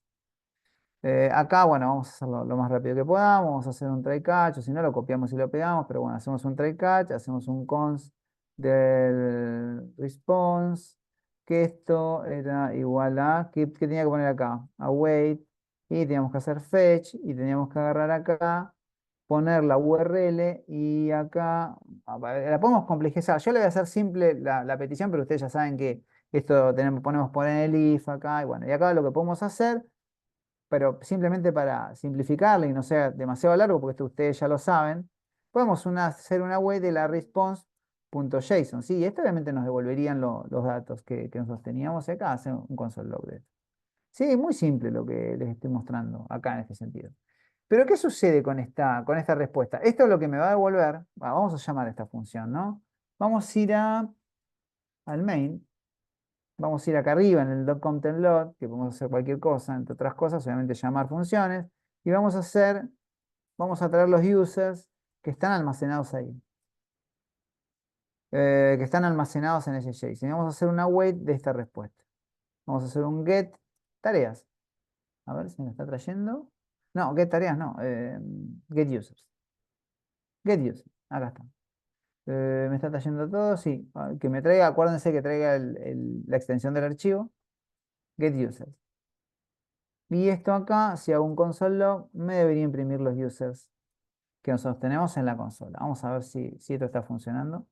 Acá, bueno, vamos a hacerlo lo más rápido que podamos, vamos a hacer un try catch, o si no lo copiamos y lo pegamos, pero bueno, hacemos un try catch, hacemos un const del response, que esto era igual a, ¿qué tenía que poner acá? Await, y teníamos que hacer fetch, y teníamos que agarrar acá, poner la URL, y acá, la podemos complejizar. Yo le voy a hacer simple la petición, pero ustedes ya saben que esto ponemos poner el if acá, y bueno, y acá lo que podemos hacer, pero simplemente para simplificarle y no sea demasiado largo, porque esto ustedes ya lo saben, podemos hacer una wait de la response.json, ¿sí? Y esto obviamente nos devolverían los datos que nosotros teníamos, y acá hacemos un console log de esto. Sí, muy simple lo que les estoy mostrando acá en este sentido. Pero ¿qué sucede con esta respuesta? Esto es lo que me va a devolver, vamos a llamar a esta función, ¿no? Vamos a ir al main. Vamos a ir acá arriba en el .content-load, que podemos hacer cualquier cosa, entre otras cosas, obviamente llamar funciones, y vamos a traer los users que están almacenados ahí, que están almacenados en ese JSON. Y vamos a hacer una wait de esta respuesta. Vamos a hacer un get tareas. A ver si me está trayendo. No, get tareas no, get users. Get users, acá está. Me está trayendo todo, sí. Que me traiga, acuérdense que traiga la extensión del archivo. Get users. Y esto acá, si hago un console log, me debería imprimir los users que nosotros tenemos en la consola. Vamos a ver si esto está funcionando.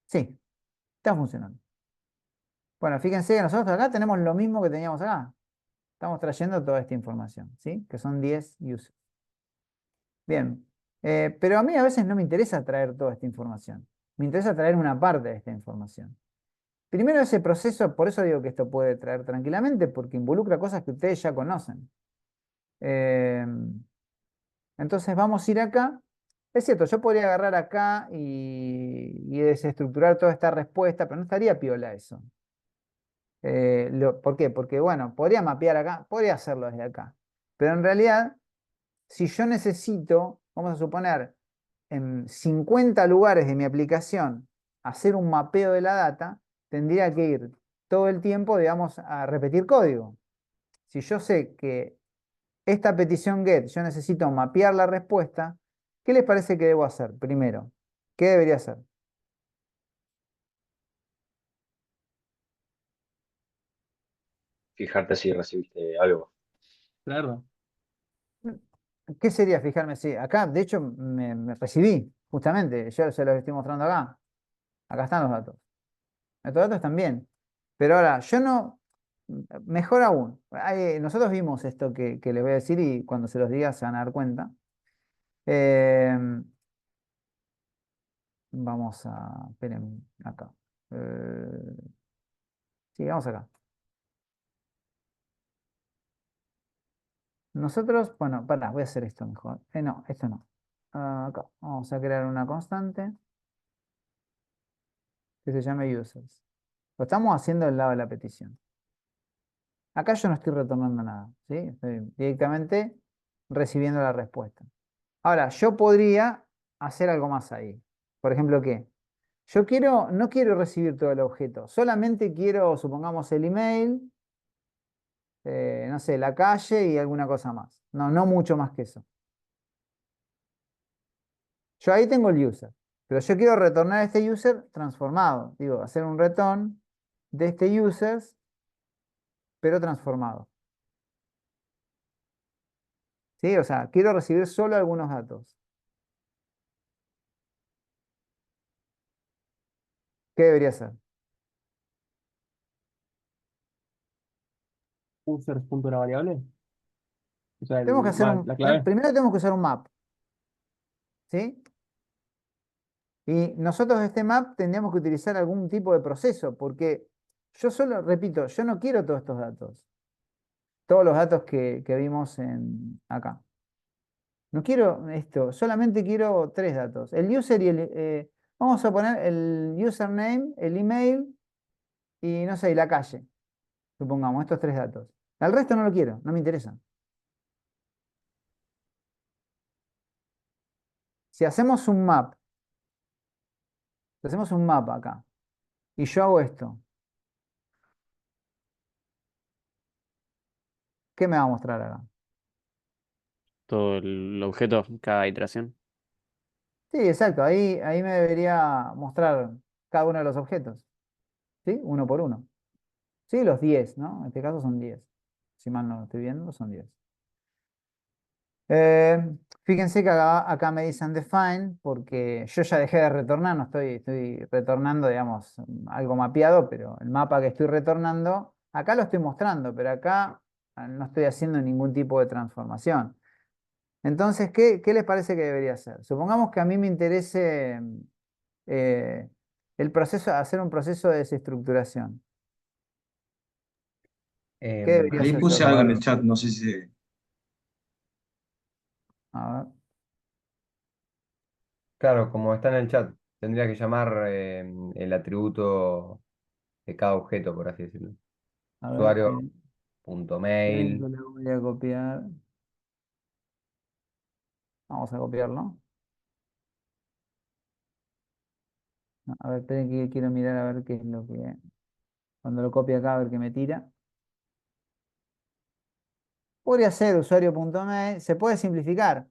Sí, está funcionando. Bueno, fíjense que nosotros acá tenemos lo mismo que teníamos acá. Estamos trayendo toda esta información, ¿sí? Que son 10 users. Bien, pero a mí a veces no me interesa traer toda esta información. Me interesa traer una parte de esta información. Primero ese proceso, por eso digo que esto puede traer tranquilamente, porque involucra cosas que ustedes ya conocen. Entonces vamos a ir acá. Es cierto, yo podría agarrar acá y desestructurar toda esta respuesta, pero no estaría piola eso. ¿Por qué? Porque, bueno, podría mapear acá, podría hacerlo desde acá. Pero en realidad, si yo necesito, vamos a suponer, en 50 lugares de mi aplicación, hacer un mapeo de la data, tendría que ir todo el tiempo, digamos, a repetir código. Si yo sé que esta petición get, yo necesito mapear la respuesta, ¿qué les parece que debo hacer? Primero, ¿qué debería hacer? Fijarte si recibiste algo. Claro. ¿Qué sería fijarme? Sí, acá, de hecho, me recibí, justamente, yo se los estoy mostrando acá. Acá están los datos. Estos datos están bien. Pero ahora, yo no, mejor aún, nosotros vimos esto que les voy a decir y cuando se los diga se van a dar cuenta. Vamos a, esperen, acá. Sí, vamos acá. Nosotros, bueno, voy a hacer esto mejor. No, esto no. Acá, vamos a crear una constante que se llame users. Lo estamos haciendo del lado de la petición. Acá yo no estoy retornando nada, ¿sí? Estoy directamente recibiendo la respuesta. Ahora, yo podría hacer algo más ahí. Por ejemplo, ¿qué? Yo no quiero recibir todo el objeto, solamente quiero, supongamos, el email, no sé, la calle y alguna cosa más. No mucho más que eso. Yo ahí tengo el user, pero yo quiero retornar a este user transformado. Digo, hacer un return de este user, pero transformado. ¿Sí? O sea, quiero recibir solo algunos datos. ¿Qué debería hacer? Users punto una variable. O sea, Tenemos que hacer la clave. primero tenemos que usar un map. ¿Sí? Y nosotros este map tendríamos que utilizar algún tipo de proceso, porque yo solo, repito, yo no quiero todos estos datos. Todos los datos que vimos acá. No quiero esto, solamente quiero 3 datos. El user y vamos a poner el username, el email y no sé, y la calle. Supongamos, estos 3 datos. Al resto no lo quiero, no me interesa. Si hacemos un map, si hacemos un map acá, y yo hago esto, ¿qué me va a mostrar acá? Todo el objeto, cada iteración. Sí, exacto, ahí me debería mostrar cada uno de los objetos. ¿Sí? Uno por uno. Sí, los 10, ¿no? En este caso son 10. Si mal no lo estoy viendo, son 10. Fíjense que acá me dicen define, porque yo ya dejé de retornar, no estoy retornando, digamos, algo mapeado, pero el mapa que estoy retornando, acá lo estoy mostrando, pero acá no estoy haciendo ningún tipo de transformación. Entonces, ¿qué les parece que debería hacer? Supongamos que a mí me interese eh, el proceso, hacer un proceso de desestructuración. ¿Qué debería Ahí hacer puse yo? algo en el chat, no sé si... A ver, Claro, como está en el chat, tendría que llamar el atributo de cada objeto, por así decirlo. a ver, Usuario, punto esperen mail. que lo voy a copiar. Vamos a copiarlo. No, a ver, esperen que quiero mirar a ver qué es lo que... Cuando lo copie acá, a ver qué me tira. Podría ser usuario.mail. Se puede simplificar,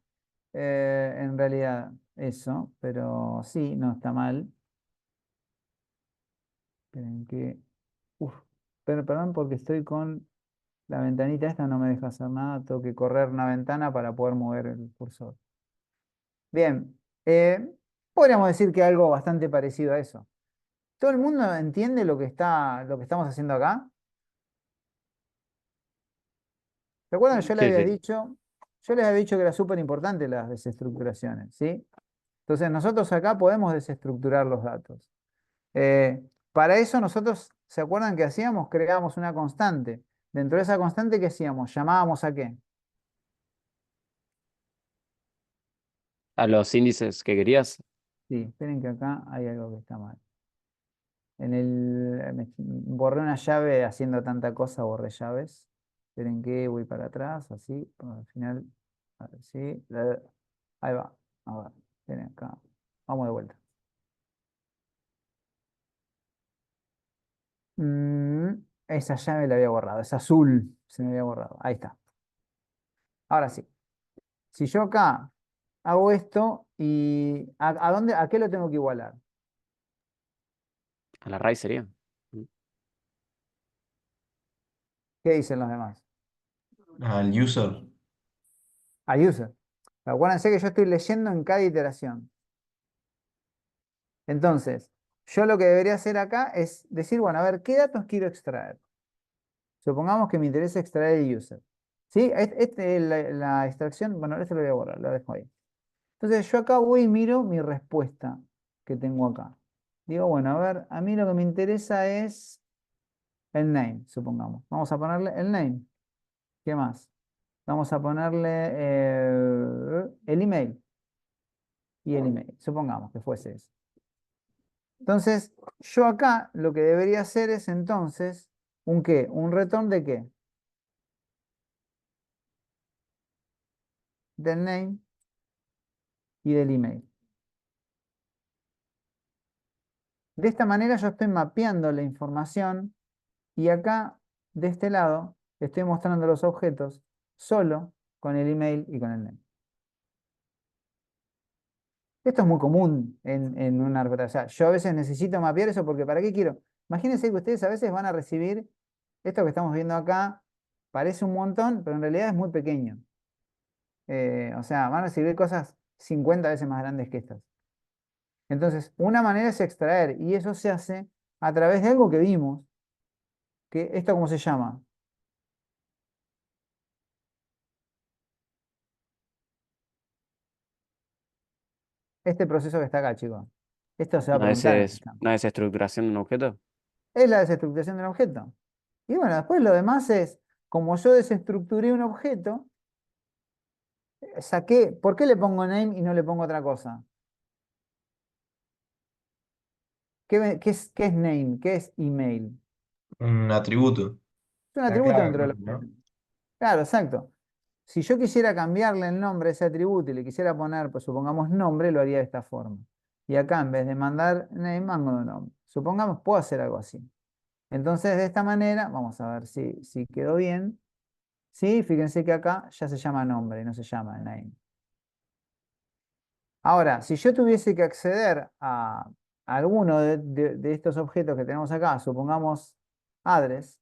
en realidad, eso. Pero sí, no está mal. Esperen que... Uf, perdón porque estoy con la ventanita esta, no me deja hacer nada. Tengo que correr una ventana para poder mover el cursor. Bien. Podríamos decir que algo bastante parecido a eso. ¿Todo el mundo entiende lo que estamos haciendo acá? ¿Recuerdan que Sí, sí. yo les había dicho que era súper importante las desestructuraciones, ¿sí? Entonces nosotros acá podemos desestructurar los datos. Para eso nosotros, ¿se acuerdan que hacíamos? Creábamos una constante. Dentro de esa constante, ¿qué hacíamos? ¿Llamábamos a qué? A los índices que querías. Sí, esperen que acá hay algo que está mal. Borré una llave haciendo tanta cosa, borré llaves. Esperen que voy para atrás, así, al final, a ver, sí, ahí va. A ver, esperen acá. Vamos de vuelta. Mm, esa llave la había borrado, es azul, se me había borrado. Ahí está. Ahora sí. Si yo acá hago esto y ¿a qué lo tengo que igualar? A la raíz sería. ¿Qué dicen los demás? Al user. A user. Acuérdense que yo estoy leyendo en cada iteración. Entonces, yo lo que debería hacer acá es decir, bueno, a ver, ¿qué datos quiero extraer? Supongamos que me interesa extraer el user. ¿Sí? La extracción, bueno, esto lo voy a borrar, lo dejo ahí. Entonces, yo acá voy y miro mi respuesta que tengo acá. Digo, bueno, a ver, a mí lo que me interesa es el name, supongamos. Vamos a ponerle el name. ¿Qué más? Vamos a ponerle el email y el email. Supongamos que fuese eso. Entonces, yo acá lo que debería hacer es entonces, ¿un qué? ¿Un return de qué? Del name y del email. De esta manera yo estoy mapeando la información y acá, de este lado, estoy mostrando los objetos solo con el email y con el name. Esto es muy común en una... O sea, yo a veces necesito mapear eso porque ¿para qué quiero? Imagínense que ustedes a veces van a recibir esto que estamos viendo acá, parece un montón, pero en realidad es muy pequeño. O sea, van a recibir cosas 50 veces más grandes que estas. Entonces, una manera es extraer, y eso se hace a través de algo que vimos, que esto ¿cómo se llama? Este proceso que está acá, chicos. Esto se va a preguntar en el examen. Una desestructuración de un objeto. es la desestructuración del objeto. Y bueno, después lo demás es, como yo desestructuré un objeto, saqué, ¿por qué le pongo name y no le pongo otra cosa? ¿Qué es name? ¿Qué es email? Un atributo. Es un La atributo clave, dentro del ¿no? objeto. Claro, exacto. Si yo quisiera cambiarle el nombre a ese atributo y le quisiera poner, pues supongamos nombre, lo haría de esta forma. Y acá en vez de mandar name, mando nombre. Supongamos, puedo hacer algo así. Entonces, de esta manera, vamos a ver si quedó bien. Sí, fíjense que acá ya se llama nombre, no se llama name. Ahora, si yo tuviese que acceder a alguno de estos objetos que tenemos acá, supongamos address,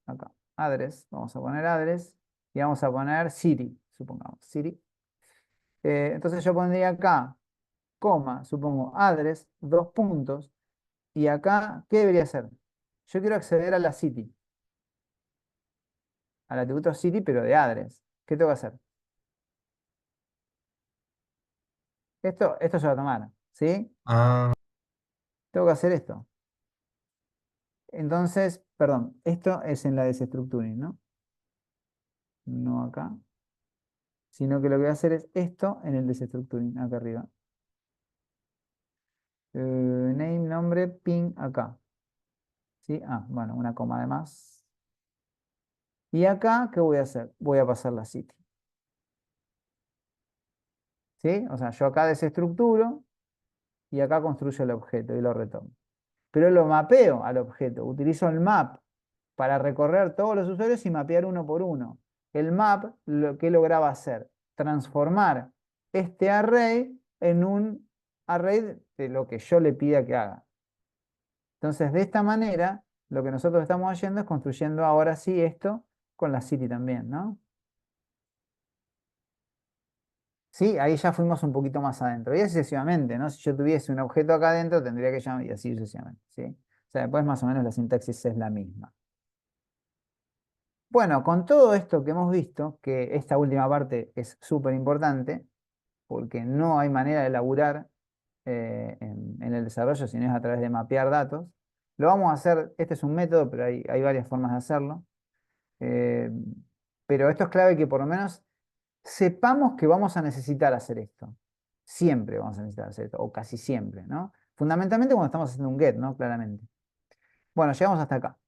acá, address, vamos a poner address y vamos a poner city, supongamos, city. Entonces yo pondría acá, coma, supongo, address, dos puntos, y acá, ¿qué debería hacer? Yo quiero acceder a la city, al atributo city, pero de address. ¿Qué tengo que hacer? Esto se va a tomar, ¿sí? Ah, Tengo que hacer esto. Entonces, perdón, esto es en la desestructuring, ¿no? No acá. Sino que lo que voy a hacer es esto en el desestructuring, acá arriba. Name, nombre, ping, acá. ¿Sí? Ah, bueno, una coma de más. Y acá, ¿qué voy a hacer? Voy a pasar la city. ¿Sí? O sea, yo acá desestructuro y acá construyo el objeto y lo retorno. Pero lo mapeo al objeto. Utilizo el map para recorrer todos los usuarios y mapear uno por uno. El map lo que lograba hacer, transformar este array en un array de lo que yo le pida que haga. Entonces, de esta manera, lo que nosotros estamos haciendo es construyendo ahora sí esto con la city también, ¿no? Sí, ahí ya fuimos un poquito más adentro. Y así sucesivamente, ¿no? Si yo tuviese un objeto acá adentro, tendría que llamar y así sucesivamente, ¿sí? O sea, después más o menos la sintaxis es la misma. Bueno, con todo esto que hemos visto, que esta última parte es súper importante, porque no hay manera de elaborar en el desarrollo si no es a través de mapear datos. Lo vamos a hacer, este es un método, pero hay varias formas de hacerlo. Eh, pero esto es clave que por lo menos sepamos que vamos a necesitar hacer esto. Siempre vamos a necesitar hacer esto, o casi siempre, ¿no? Fundamentalmente cuando estamos haciendo un get, ¿no? Claramente. Bueno, llegamos hasta acá.